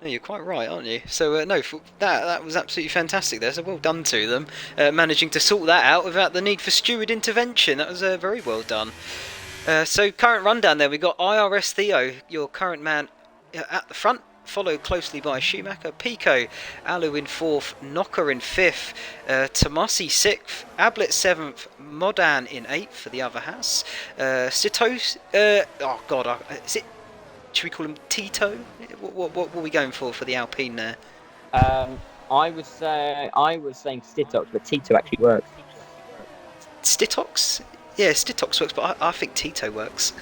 No, you're quite right, aren't you? So no, that was absolutely fantastic there. So well done to them, managing to sort that out without the need for steward intervention. That was very well done. So current rundown there, we got IRS Theo, your current man at the front, followed closely by Schumacher, Pico, Alu in 4th, Knocker in 5th, Tomasi 6th, Ablet 7th, Modan in 8th for the other Haas, Sitos, oh god, is it, should we call him Tito? What were we going for the Alpine there? I was saying Stitox, but Tito actually works. Stitox? Yeah, Stitox works, but I think Tito works.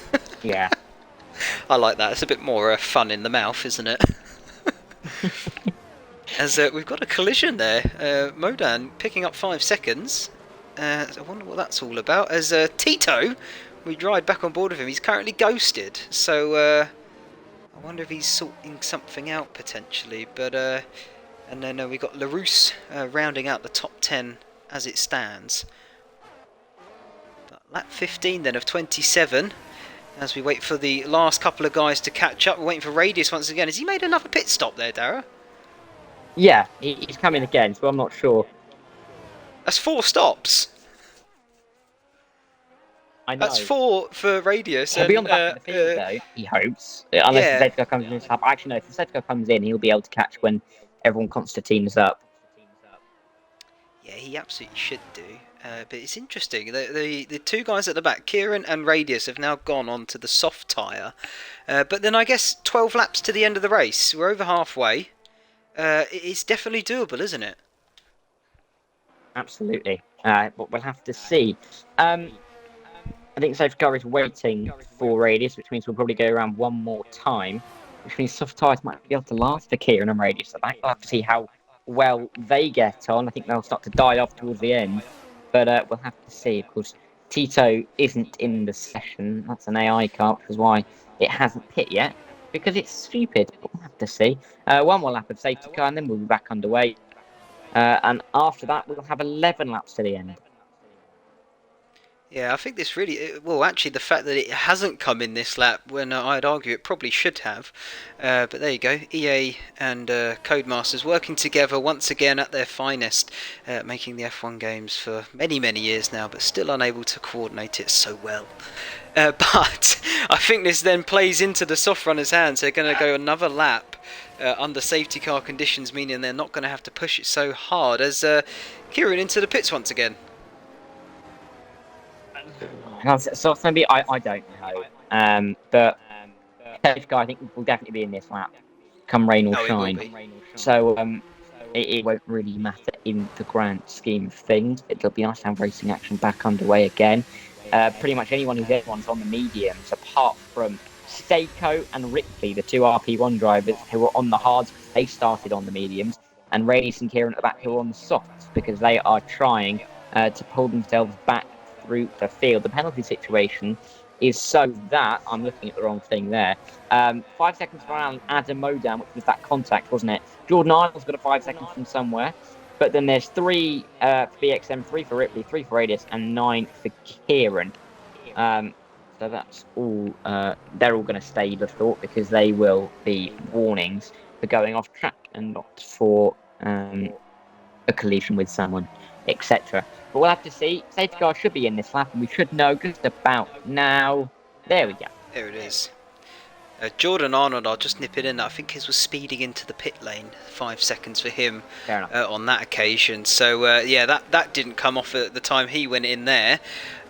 Yeah. I like that. It's a bit more fun in the mouth, isn't it? As we've got a collision there. Modan picking up 5 seconds. I wonder what that's all about. As Tito, we ride back on board with him. He's currently ghosted. So I wonder if he's sorting something out potentially. But and then we've got Larousse rounding out the top 10 as it stands. But lap 15 then of 27. As we wait for the last couple of guys to catch up, we're waiting for Radius once again. Has he made another pit stop there, Dara? Yeah, he's coming again, so I'm not sure. That's 4 stops. I That's know. 4 for Radius, He'll be on and the back of the field, though, he hopes. Unless the yeah, safety car comes in this lap. Actually, no, if the safety car comes in, he'll be able to catch when everyone Constantine's up. yeah, he absolutely should do. But it's interesting. The two guys at the back, Kieran and Radius, have now gone on to the soft tyre. But then I guess 12 laps to the end of the race. We're over halfway. It's definitely doable, isn't it? Absolutely. But we'll have to see. I think safety car is waiting for Radius, which means we'll probably go around one more time, which means soft tyres might be able to last for Kieran and Radius. We'll have to see how well they get on. I think they'll start to die off towards the end, but we'll have to see. Of course, Tito isn't in the session. That's an AI car, which is why it hasn't hit yet, because it's stupid. But we'll have to see. One more lap of safety car, and then we'll be back underway. And after that, we'll have 11 laps to the end. Yeah, I think this really... Well, actually, the fact that it hasn't come in this lap, when I'd argue it probably should have. But there you go. EA and Codemasters working together once again at their finest, making the F1 games for many, many years now, but still unable to coordinate it so well. But I think this then plays into the soft runners' hands. They're going to go another lap under safety car conditions, meaning they're not going to have to push it so hard as Kieran into the pits once again. So maybe I don't know. But safety car I think will definitely be in this lap, come rain or shine. So it won't really matter in the grand scheme of things. It'll be nice to have racing action back underway again. Pretty much everyone's on the mediums, apart from Seiko and Ripley, the two RP1 drivers who were on the hards because they started on the mediums, and Radius and Kieran at the back who are on the softs because they are trying to pull themselves back through the field. The penalty situation is so that I'm looking at the wrong thing there. 5 seconds for Adam Modam, which was that contact, wasn't it? Jordan Arnold's got a 5 seconds from somewhere, but then there's 3 for BXM, 3 for Ripley, 3 for Radius, and 9 for Kieran. So that's all. They're all going to stay, the thought, because they will be warnings for going off track and not for a collision with someone, etc. But we'll have to see. Safety car should be in this lap, and we should know just about now. There we go. There it is. Jordan Arnold, I'll just nip it in. I think his was speeding into the pit lane. 5 seconds for him on that occasion. So yeah, that didn't come off at the time he went in there.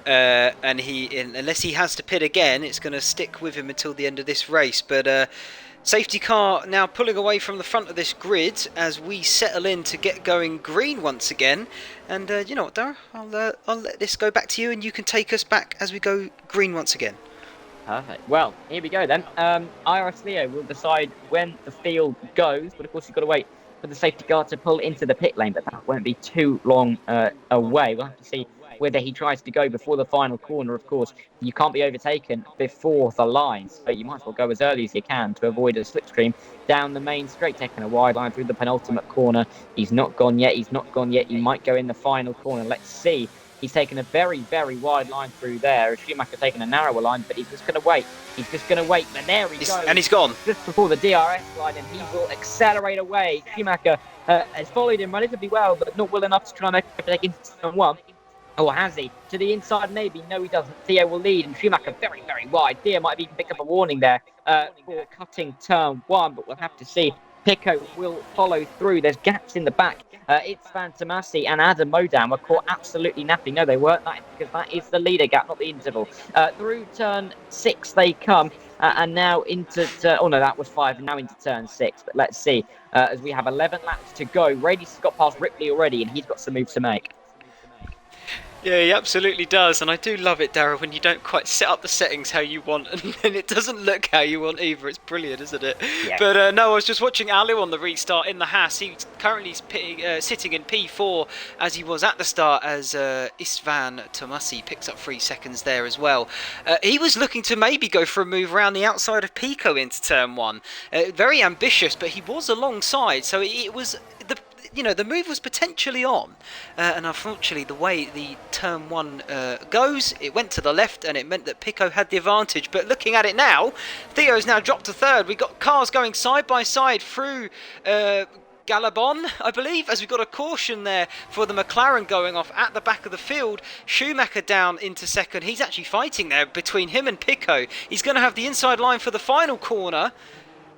And unless he has to pit again, it's going to stick with him until the end of this race. But safety car now pulling away from the front of this grid as we settle in to get going green once again. And you know what, Darragh? I'll let this go back to you, and you can take us back as we go green once again. Perfect. Well, here we go then. IRS Leo will decide when the field goes, but of course you've got to wait for the safety car to pull into the pit lane, but that won't be too long away. We'll have to see whether he tries to go before the final corner. Of course, you can't be overtaken before the lines, but you might as well go as early as you can to avoid a slipstream down the main straight, taking a wide line through the penultimate corner. He's not gone yet. He might go in the final corner. Let's see. He's taken a very, very wide line through there. Schumacher taking a narrower line, but he's just going to wait. But there he goes. And he's gone. Just before the DRS line, and he will accelerate away. Schumacher has followed him relatively well, but not well enough to try and make it into turn 1. Or has he? To the inside, maybe. No, he doesn't. Theo will lead, and Schumacher very, very wide. Theo might have even picked up a warning there for cutting turn 1, but we'll have to see. Pico will follow through. There's gaps in the back. It's Fantomasi and Adam Modam were caught absolutely napping. No, they weren't, because that is the leader gap, not the interval. Through turn 6 they come, and now into... oh, no, that was 5, and now into turn 6. But let's see, as we have 11 laps to go. Radius has got past Ripley already, and he's got some moves to make. Yeah, he absolutely does, and I do love it, Darragh, when you don't quite set up the settings how you want, and then it doesn't look how you want either. It's brilliant, isn't it? Yeah. But no, I was just watching Alu on the restart in the Haas. He's currently sitting in P4 as he was at the start, as Istvan Tomasi picks up 3 seconds there as well. He was looking to maybe go for a move around the outside of Pico into turn 1. Very ambitious, but he was alongside, so it was... the move was potentially on, and unfortunately the way the turn 1 goes, it went to the left, and it meant that Pico had the advantage. But looking at it now, Theo's now dropped to 3rd. We've got cars going side by side through Galabon, I believe, as we've got a caution there for the McLaren going off at the back of the field. Schumacher down into second. He's actually fighting there between him and Pico. He's going to have the inside line for the final corner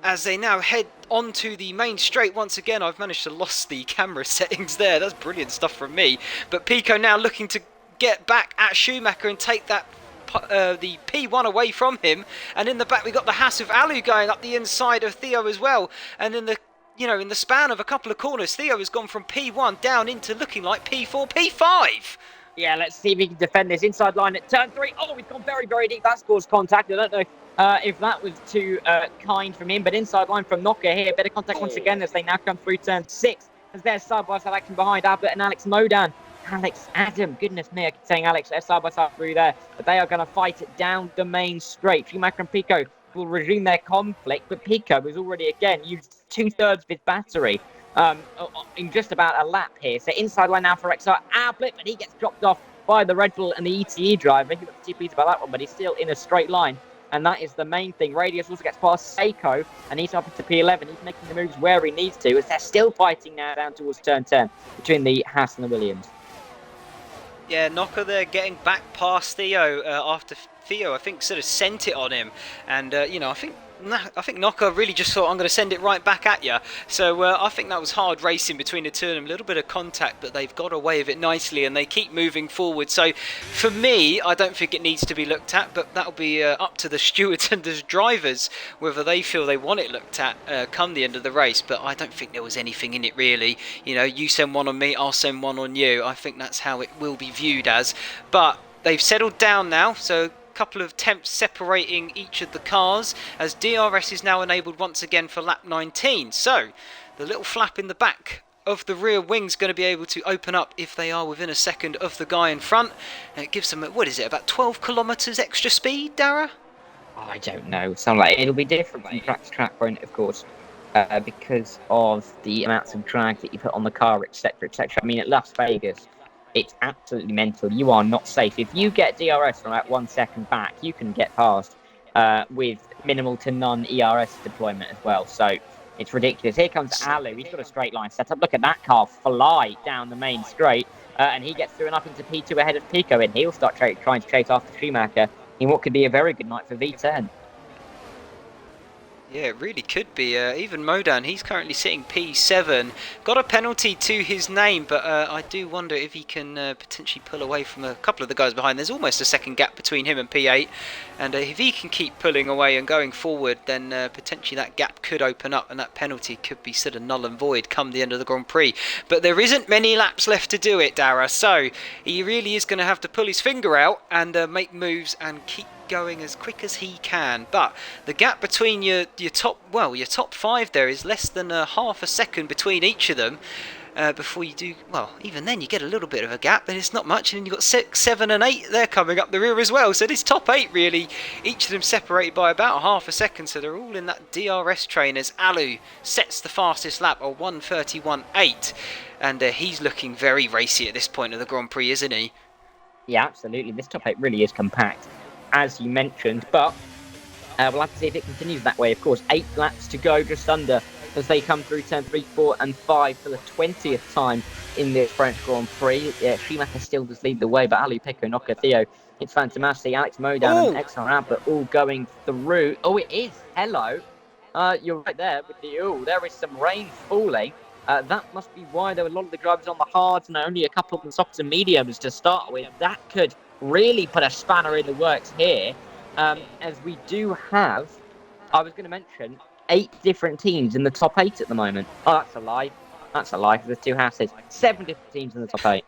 as they now head onto the main straight. Once again, I've managed to lost the camera settings there. That's brilliant stuff from me. But Pico now looking to get back at Schumacher and take that the P1 away from him. And in the back we got the Haas of Alu going up the inside of Theo as well. And in the in the span of a couple of corners, Theo has gone from P1 down into looking like P4, P5. Yeah, let's see if he can defend this inside line at turn 3. Oh, he's gone very, very deep. That's caused contact. I don't know if that was too kind from him, but inside line from Knocker here. Better contact once again as they now come through turn 6. As there's side-by-side action behind Abbott and Alex Modan. Alex Adam, goodness me, I keep saying Alex, they're side-by-side through there. But they are going to fight it down the main straight. Schumacher and Pico will resume their conflict, but Pico has already again used 2/3 of his battery in just about a lap here. So inside line now for XR Ablett, but he gets dropped off by the Red Bull and the ETE driver. He looks too pleased about that one, but he's still in a straight line, and that is the main thing. Radius also gets past Seiko, and he's up into P11. He's making the moves where he needs to, as they're still fighting now down towards turn 10 between the Haas and the Williams. Yeah, Knocker there getting back past Theo after Theo, I think, sort of sent it on him. And, I think Knocker really just thought, I'm going to send it right back at you. So I think that was hard racing between the two of them. A little bit of contact, but they've got away with it nicely and they keep moving forward. So for me, I don't think it needs to be looked at, but that'll be up to the stewards and the drivers whether they feel they want it looked at come the end of the race. But I don't think there was anything in it really. You send one on me, I'll send one on you. I think that's how it will be viewed as. But they've settled down now, so couple of temps separating each of the cars as DRS is now enabled once again for lap 19. So the little flap in the back of the rear wing's going to be able to open up if they are within a second of the guy in front. And it gives them, what is it, about 12 kilometres extra speed, Dara? I don't know. Sound like it'll be different from track to track, won't it, of course, because of the amounts of drag that you put on the car, etc., etc. I mean, at Las Vegas, it's absolutely mental. You are not safe. If you get DRS from about 1 second back, you can get past with minimal to none ERS deployment as well. So it's ridiculous. Here comes Alu. He's got a straight line set up. Look at that car fly down the main straight. And he gets through and up into P2 ahead of Pico. And he'll start trying to chase after Schumacher in what could be a very good night for V10. Yeah, it really could be. Even Modan, he's currently sitting P7. Got a penalty to his name, but I do wonder if he can potentially pull away from a couple of the guys behind. There's almost a second gap between him and P8. And if he can keep pulling away and going forward, then potentially that gap could open up and that penalty could be sort of null and void come the end of the Grand Prix. But there isn't many laps left to do it, Dara. So he really is going to have to pull his finger out and make moves and keep going as quick as he can. But the gap between your top 5 there is less than half a second between each of them before you do, well, even then you get a little bit of a gap, and it's not much, and then you've got 6, 7 and 8 there coming up the rear as well. So this top 8 really, each of them separated by about half a second, so they're all in that DRS train as Alu sets the fastest lap of 1:31.8, and he's looking very racy at this point of the Grand Prix, isn't he? Yeah, absolutely. This top 8 really is compact, as you mentioned, but we'll have to see if it continues that way. Of course, 8 laps to go, just under, as they come through turn 3, 4 and 5 for the 20th time in this French Grand Prix. Schumacher still does lead the way, but Ali, Pico, Knocker, Theo, it's Fantomasi, Alex Modan and XR Abbott all going through. Oh, it is. Hello. You're right there with the, there is some rain falling. That must be why there were a lot of the drivers on the hards and only a couple of the softs and mediums to start with. That could really put a spanner in the works here, as we do have, I was going to mention, 8 different teams in the top 8 at the moment. Oh, that's a lie. That's a lie for the 2 houses. 7 different teams in the top 8.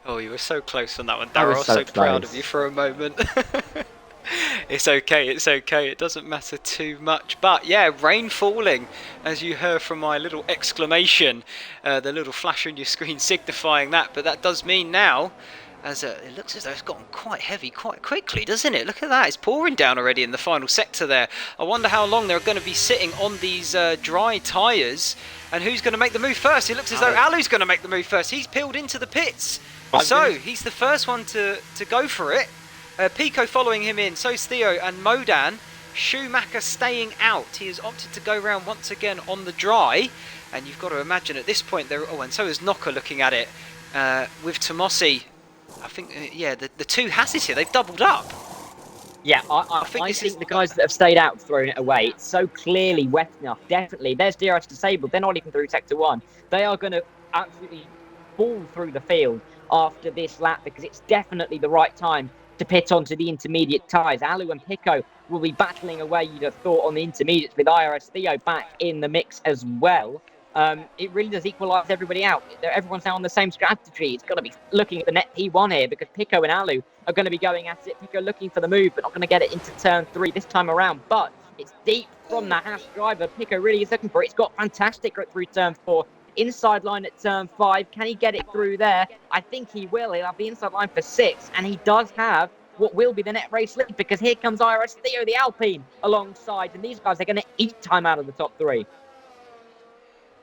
Oh, you were so close on that one, Darryl. I was so close. Proud of you for a moment. It's okay, it's okay. It doesn't matter too much. But yeah, rain falling, as you heard from my little exclamation, the little flash on your screen signifying that. But that does mean now, as it looks as though it's gotten quite heavy quite quickly, doesn't it? Look at that, it's pouring down already in the final sector there. I wonder how long they're going to be sitting on these dry tyres, and who's going to make the move first. It looks as though Alu's going to make the move first. He's peeled into the pits, so he's the first one to go for it. Pico following him in, so's Theo and Modan. Schumacher staying out. He has opted to go round once again on the dry. And you've got to imagine at this point, and so is Knocker looking at it with Tomossi. I think, the two Hasses here, they've doubled up. Yeah, I think the guys that have stayed out have thrown it away. It's so clearly wet enough, definitely. There's DRS disabled. They're not even through Sector 1. They are going to absolutely fall through the field after this lap because it's definitely the right time to pit onto the intermediate tyres. Alu and Pico will be battling away, you'd have thought, on the intermediates with IRS Theo back in the mix as well. It really does equalise everybody out. Everyone's now on the same strategy. It's got to be looking at the net P1 here because Pico and Alu are going to be going at it. Pico looking for the move, but not going to get it into turn 3 this time around. But it's deep from the Haas driver. Pico really is looking for it. It's got fantastic grip through turn 4. Inside line at turn 5. Can he get it through there? I think he will. He'll have the inside line for 6. And he does have what will be the net race lead because here comes IRS Theo, the Alpine, alongside. And these guys are going to eat time out of the top 3.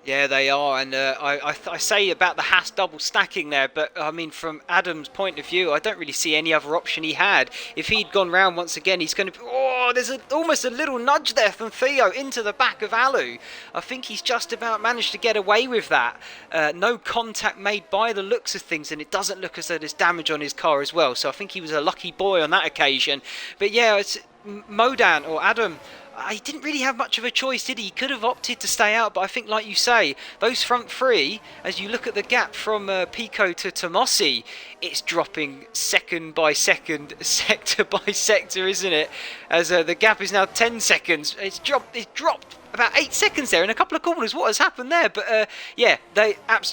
Yeah, they are, and I say about the Haas double stacking there, but I mean, from Adam's point of view, I don't really see any other option he had. If he'd gone round once again, he's going to... Oh, there's almost a little nudge there from Theo into the back of Alu. I think he's just about managed to get away with that. No contact made by the looks of things, and it doesn't look as though there's damage on his car as well, so I think he was a lucky boy on that occasion. But yeah, it's Modan, or Adam... He didn't really have much of a choice, did he? He could have opted to stay out, but I think, like you say, those front 3, as you look at the gap from Pico to Tomossi, it's dropping second by second, sector by sector, isn't it? As the gap is now 10 seconds. It's dropped about 8 seconds there in a couple of corners. What has happened there? But yeah,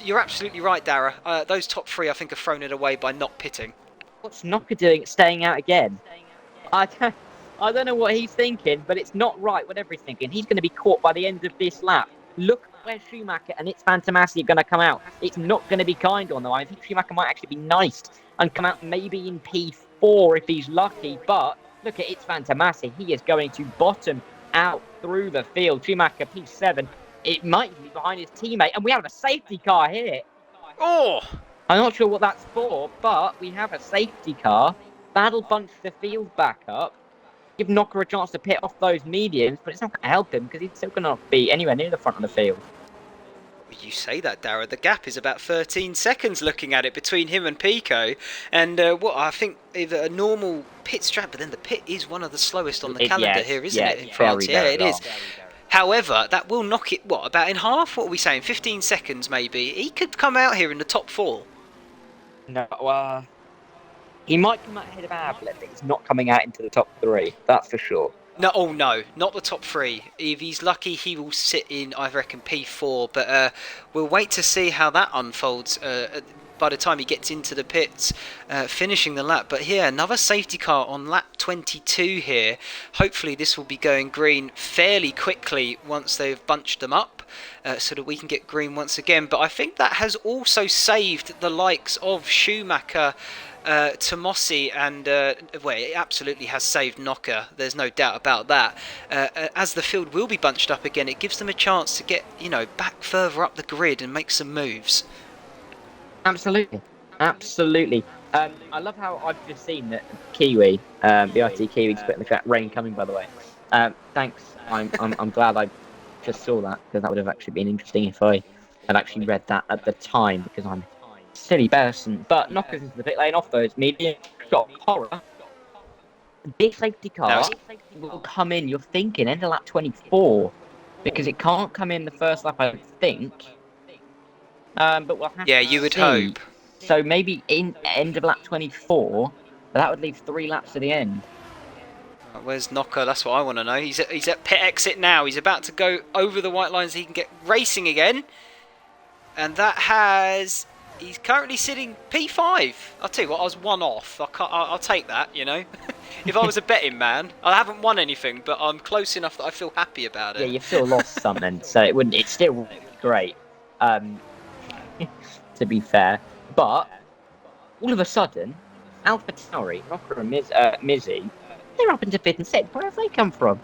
you're absolutely right, Dara. Those top 3, I think, have thrown it away by not pitting. What's Knocker doing? Staying out again? I don't know what he's thinking, but it's not right, whatever he's thinking. He's going to be caught by the end of this lap. Look where Schumacher and it's Fantastic are going to come out. It's not going to be kind on them. I think Schumacher might actually be nice and come out maybe in P4 if he's lucky. But look at it's Fantastic. He is going to bottom out through the field. Schumacher P7. It might be behind his teammate. And we have a safety car here. Oh! I'm not sure what that's for, but we have a safety car. That'll bunch the field back up. Give Knocker a chance to pit off those mediums, but it's not going to help him because he's still going to be anywhere near the front of the field. You say that, Dara. The gap is about 13 seconds looking at it between him and Pico. And what I think is a normal pit strat, but then the pit is one of the slowest on the calendar here, isn't it, in France? Yeah, it is. However, that will knock it, about in half? What are we saying? 15 seconds maybe? He could come out here in the top 4. No, he might come out ahead of Ablet, but he's not coming out into the top 3. That's for sure. No, not the top 3. If he's lucky, he will sit in, I reckon, P4. But we'll wait to see how that unfolds by the time he gets into the pits, finishing the lap. But here, another safety car on lap 22 here. Hopefully this will be going green fairly quickly once they've bunched them up. So that we can get green once again. But I think that has also saved the likes of Schumacher, Tomossi, and it absolutely has saved Knocker. There's no doubt about that. As the field will be bunched up again, it gives them a chance to get back further up the grid and make some moves. Absolutely. I love how I've just seen that Kiwi, the IT Kiwi's put in the chat. Rain coming, by the way. Thanks. I'm glad I just saw that because that would have actually been interesting if I had actually read that at the time because I'm silly person. But Knockers into the pit lane off those medium shot horror. This safety car will come in, you're thinking, end of lap 24 because it can't come in the first lap, I don't think. But we'll have to you would see. hope. So maybe in end of lap 24, but that would leave 3 laps to the end. Where's Knocker? That's what I want to know. He's at pit exit now. He's about to go over the white lines so he can get racing again. And that has... He's currently sitting P5. I'll tell you what, I was 1 off. I'll take that, If I was a betting man, I haven't won anything, but I'm close enough that I feel happy about it. Yeah, you've still lost something, so it's still really great, to be fair. But, all of a sudden, Alpha Tauri, Knocker and Mizzy, they're up into 5th and 6th. Where have they come from?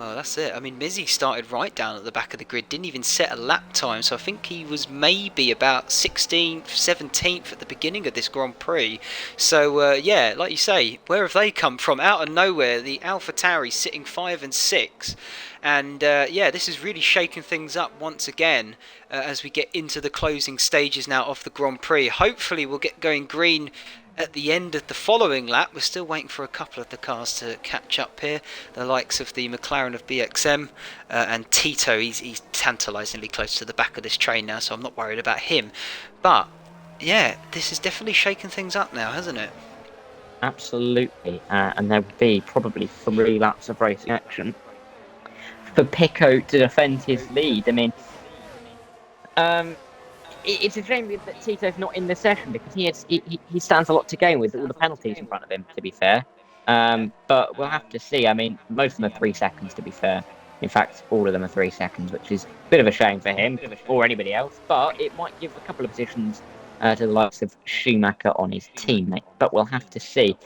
Well, that's it. I mean, Mizzy started right down at the back of the grid, didn't even set a lap time, so I think he was maybe about 16th, 17th at the beginning of this Grand Prix. So, yeah, like you say, where have they come from? Out of nowhere, the AlphaTauri sitting 5 and 6. And, yeah, this is really shaking things up once again as we get into the closing stages now of the Grand Prix. Hopefully we'll get going green at the end of the following lap. We're still waiting for a couple of the cars to catch up here, the likes of the McLaren of BXM and Tito. He's tantalisingly close to the back of this train now, so I'm not worried about him. But yeah, this is definitely shaking things up now, hasn't it? Absolutely, and there will be probably 3 laps of racing action for Pico to defend his lead. I mean, it's a shame that Tito's not in the session because he stands a lot to gain with all the penalties in front of him, to be fair. But we'll have to see. I mean, most of them are 3 seconds, to be fair. In fact, all of them are 3 seconds, which is a bit of a shame for him or anybody else. But it might give a couple of positions to the likes of Schumacher on his teammate. But we'll have to see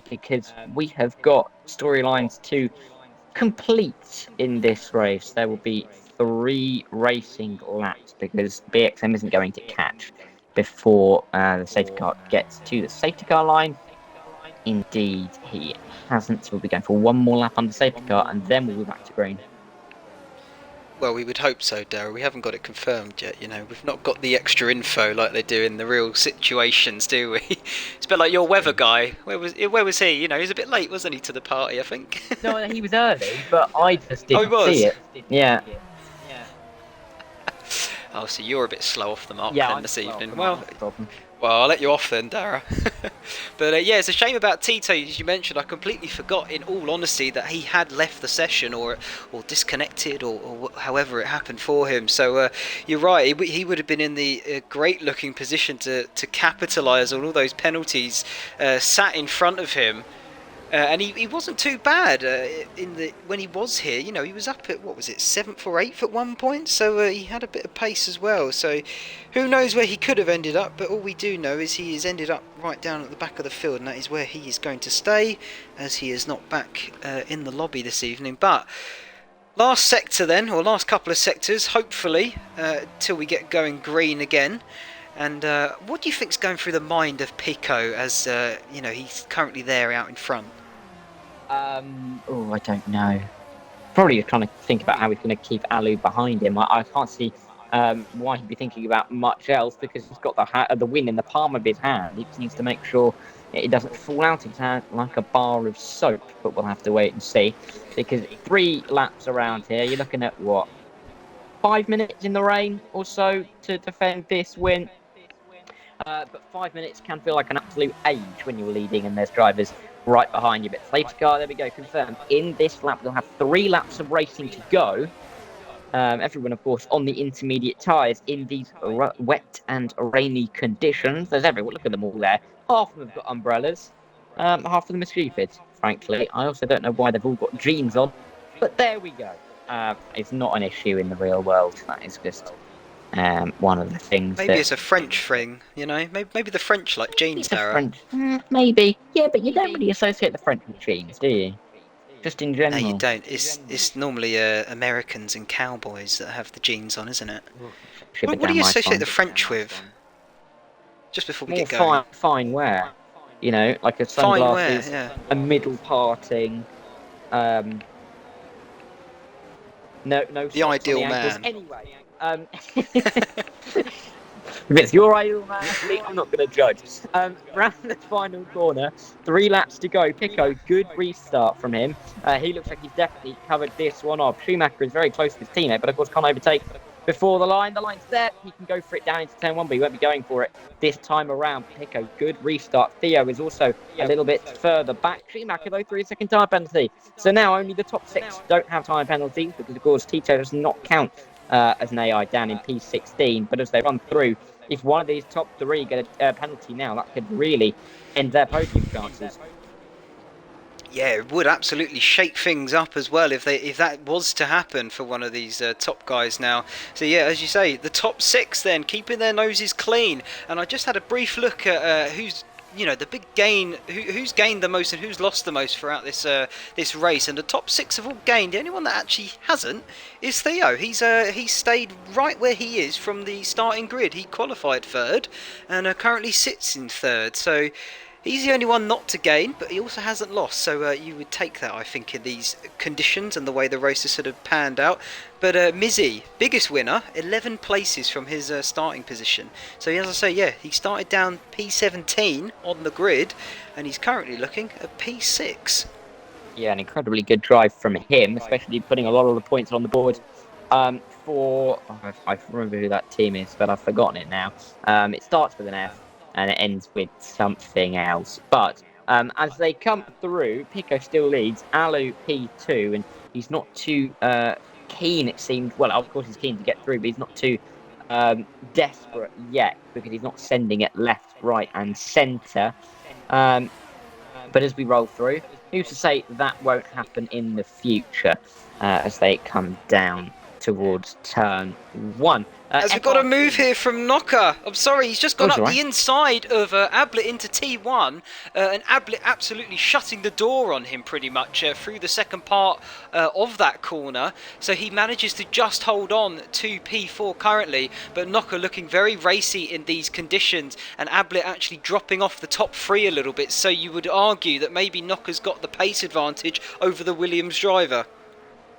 because we have got storylines to complete in this race. There will be 3 racing laps because BXM isn't going to catch before the safety car gets to the safety car line. Indeed, he hasn't. So we'll be going for 1 more lap on the safety car and then we'll be back to green. Well, we would hope so, Darryl. We haven't got it confirmed yet, you know. We've not got the extra info like they do in the real situations, do we? It's a bit like your weather guy. Where was he? You know, he was a bit late, wasn't he, to the party, I think? No, he was early, but I just didn't see it. Yeah. Oh, so you're a bit slow off the mark then this evening. Well, I'll let you off then, Dara. But yeah, it's a shame about Tito, as you mentioned. I completely forgot, in all honesty, that he had left the session or disconnected or however it happened for him. So you're right, he would have been in the great-looking position to capitalise on all those penalties sat in front of him. And he wasn't too bad when he was here. You know, he was up at, 7th or 8th at one point, so he had a bit of pace as well. So who knows where he could have ended up, but all we do know is he has ended up right down at the back of the field, and that is where he is going to stay, as he is not back in the lobby this evening. But last sector then, or last couple of sectors, hopefully, till we get going green again. And what do you think's going through the mind of Pico as, he's currently there out in front? I don't know. Probably just trying to think about how he's going to keep Alu behind him. I can't see why he'd be thinking about much else because he's got the win in the palm of his hand. He just needs to make sure it doesn't fall out of his hand like a bar of soap. But we'll have to wait and see because 3 laps around here, you're looking at 5 minutes in the rain or so to defend this win. But 5 minutes can feel like an absolute age when you're leading and there's drivers right behind you. But safety car, there we go, confirmed. In this lap, we'll have 3 laps of racing to go. Everyone, of course, on the intermediate tyres in these wet and rainy conditions. There's everyone. Look at them all there. Half of them have got umbrellas. Half of them are stupid, frankly. I also don't know why they've all got jeans on. But there we go. It's not an issue in the real world. That is just one of the things. Maybe it's a French thing, you know? Maybe the French like jeans, Dara. Maybe. Yeah, but you don't really associate the French with jeans, do you? Just in general. No, you don't. It's normally Americans and cowboys that have the jeans on, isn't it? What do you associate the French with? Just before we get going. Fine wear. You know, like a sunglasses, a middle parting. No. The ideal man. Anyway. If it's your ideal man, I'm not going to judge. Round the final corner, 3 laps to go. Pico, good restart from him. He looks like he's definitely covered this one off. Schumacher is very close to his teammate, but of course can't overtake before the line. The line's there. He can go for it down into turn 1, but he won't be going for it this time around. Pico, good restart. Theo is also a little bit further back. Schumacher, though, 3-second tyre penalty. So now only the top 6 don't have tyre penalties because, of course, Tito does not count as an AI down in P16. But as they run through, if one of these top 3 get a penalty now, that could really end their podium chances. Yeah, it would absolutely shake things up as well if that was to happen for one of these top guys now. So yeah, as you say, the top 6 then keeping their noses clean. And I just had a brief look at who's the big gain, who's gained the most and who's lost the most throughout this race. And the top 6 have all gained. The only one that actually hasn't is Theo. He's stayed right where he is from the starting grid. He qualified 3rd and currently sits in 3rd. So he's the only one not to gain, but he also hasn't lost. So you would take that, I think, in these conditions and the way the race has sort of panned out. But Mizzy, biggest winner, 11 places from his starting position. So as I say, yeah, he started down P17 on the grid, and he's currently looking at P6. Yeah, an incredibly good drive from him, especially putting a lot of the points on the board. I remember who that team is, but I've forgotten it now. It starts with an F and it ends with something else. But as they come through, Pico still leads, Alu P2, and he's not too keen, it seemed. Well, of course he's keen to get through, but he's not too desperate yet because he's not sending it left, right and centre. But as we roll through, who's to say that won't happen in the future as they come down towards turn 1. As we've got a move here from Knocker. I'm sorry, he's just gone up right. the inside of Ablet into T1, and Ablet absolutely shutting the door on him pretty much through the second part of that corner. So he manages to just hold on to P4 currently, but Knocker looking very racy in these conditions, and Ablet actually dropping off the top 3 a little bit. So you would argue that maybe Knocker's got the pace advantage over the Williams driver.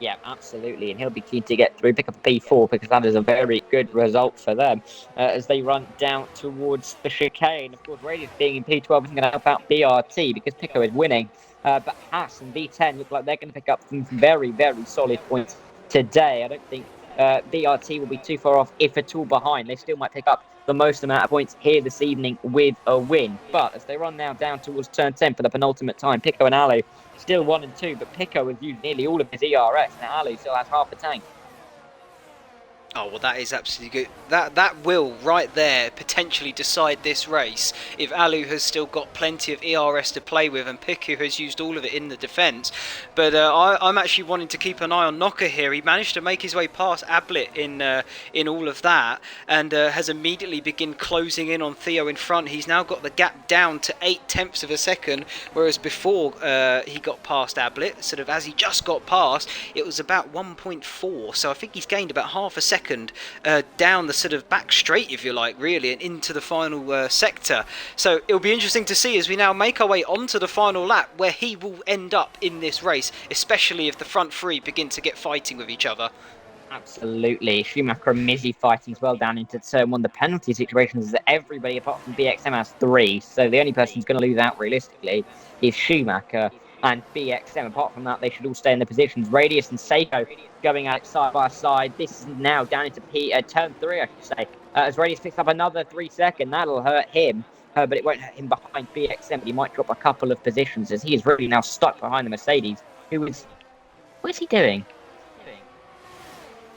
Yeah, absolutely, and he'll be keen to get through, pick up a P4, because that is a very good result for them as they run down towards the chicane. Of course, Radius being in P12 isn't going to help out BRT because Pico is winning, but Haas and V10 look like they're going to pick up some very, very solid points today. I don't think BRT will be too far off, if at all behind. They still might pick up the most amount of points here this evening with a win. But as they run now down towards turn 10 for the penultimate time, Pico and Alu still 1 and 2, but Pico has used nearly all of his ERS. Now Alu still has half a tank. Oh, well, that is absolutely good. That will, right there, potentially decide this race if Alu has still got plenty of ERS to play with and Piku has used all of it in the defence. But I'm actually wanting to keep an eye on Knocker here. He managed to make his way past Ablet in all of that and has immediately begun closing in on Theo in front. He's now got the gap down to 0.8 of a second, whereas before he got past Ablet, sort of as he just got past, it was about 1.4. So I think he's gained about half a second down the sort of back straight, if you like, really, and into the final sector. So it'll be interesting to see as we now make our way onto the final lap where he will end up in this race, especially if the front 3 begin to get fighting with each other. Absolutely. Schumacher and Mizzy fighting as well down into turn 1. The penalty situations is that everybody apart from BXM has 3, so the only person who's going to lose out realistically is Schumacher and BXM. Apart from that, they should all stay in their positions. Radius and Seiko going out side by side. This is now down into turn 3, I should say. As Radius picks up another 3 seconds, that'll hurt him. But it won't hurt him behind BXM. But he might drop a couple of positions as he is really now stuck behind the Mercedes. What is he doing?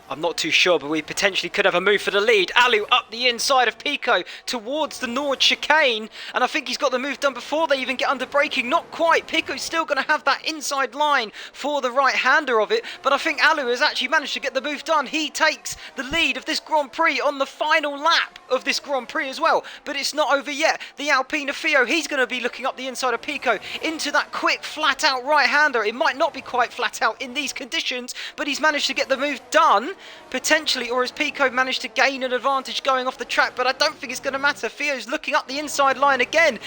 I'm not too sure, but we potentially could have a move for the lead. Alu up the inside of Pico towards the Nord chicane, and I think he's got the move done before they even get under braking. Not quite. Pico's still going to have that inside line for the right-hander of it, but I think Alu has actually managed to get the move done. He takes the lead of this Grand Prix on the final lap of this Grand Prix as well, but it's not over yet. The Alpine Theo, he's going to be looking up the inside of Pico into that quick, flat-out right-hander. It might not be quite flat-out in these conditions, but he's managed to get the move done. Potentially, or has Pico managed to gain an advantage going off the track, but I don't think it's going to matter. Theo's looking up the inside line again.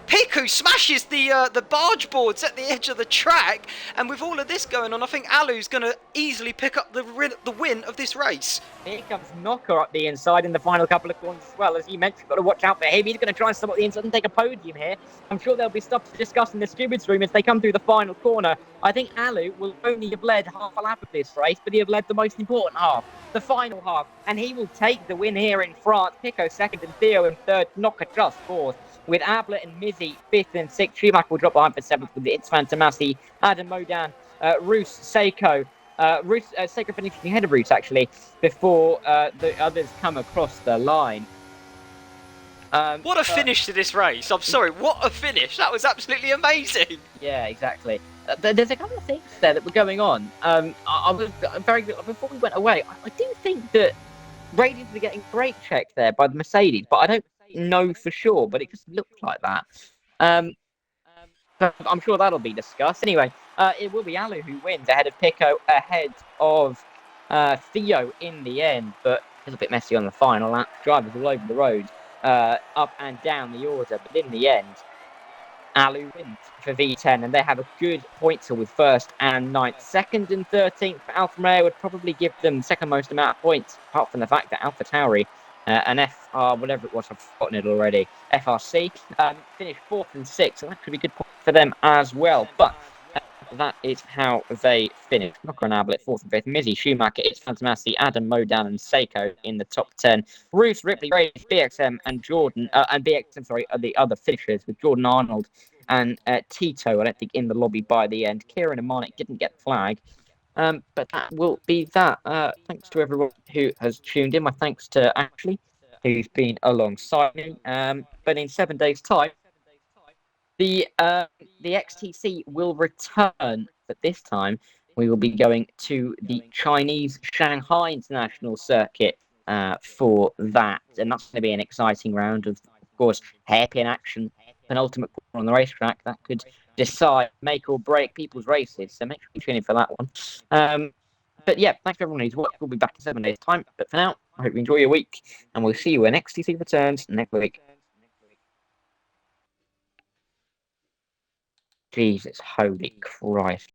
Pico smashes the barge boards at the edge of the track, and with all of this going on, I think Alu's going to easily pick up the win of this race. Here comes Knocker up the inside in the final couple of corners as well. As you mentioned, got to watch out for him. He's going to try and stop at the inside and take a podium here. I'm sure there'll be stuff to discuss in the stewards room as they come through the final corner. I think Alu will only have led half a lap of this race, but he'll have led the most important half, the final half, and he will take the win here in France. Pico second and Theo in third, Knocker just fourth. With Ablet and Mizzy 5th and 6th. Schumacher will drop behind for 7th with Itzvan Tomasi, Adam Modan, Roos, Seiko. Seiko finishing ahead of Roos, actually, before the others come across the line. What a finish to this race. I'm sorry, what a finish. That was absolutely amazing. Yeah, exactly. There's a couple of things there that were going on. I was very good. Before we went away, I do think that Radians were getting brake checked there by the Mercedes, but I don't know for sure, but it just looked like that. So I'm sure that'll be discussed. Anyway, it will be Alu who wins ahead of Pico, ahead of Theo in the end, but a little bit messy on the final lap. Drivers all over the road, up and down the order, but in the end, Alu wins for V10, and they have a good points with first and ninth. Second and 13th for Alfa Romeo would probably give them second most amount of points, apart from the fact that Alpha Tauri and FR, whatever it was, I've forgotten it already, FRC, finished fourth and sixth, and that could be good points for them as well. But that is how they finished. Knocker and Ablett, fourth and fifth. Mizzy, Schumacher, It's Fantassi, Adam, Modan, and Seiko in the top 10. Bruce, Ripley, Ray, BXM, and Jordan, and BXM, sorry, are the other finishers with Jordan Arnold and Tito, I don't think, in the lobby by the end. Kieran and Marnik didn't get the flag. But that will be that. Thanks to everyone who has tuned in. My thanks to Ashley, who's been alongside me. But in 7 days' time, the XTC will return, but this time we will be going to the Chinese Shanghai International Circuit for that, and that's going to be an exciting round of course, hairpin action, penultimate corner on the racetrack that could decide, make or break people's races. So make sure you tune in for that one. But yeah, thanks for everyone who's watched. We'll be back in 7 days' time. But for now, I hope you enjoy your week, and we'll see you when XTC returns next week. Jesus, holy Christ.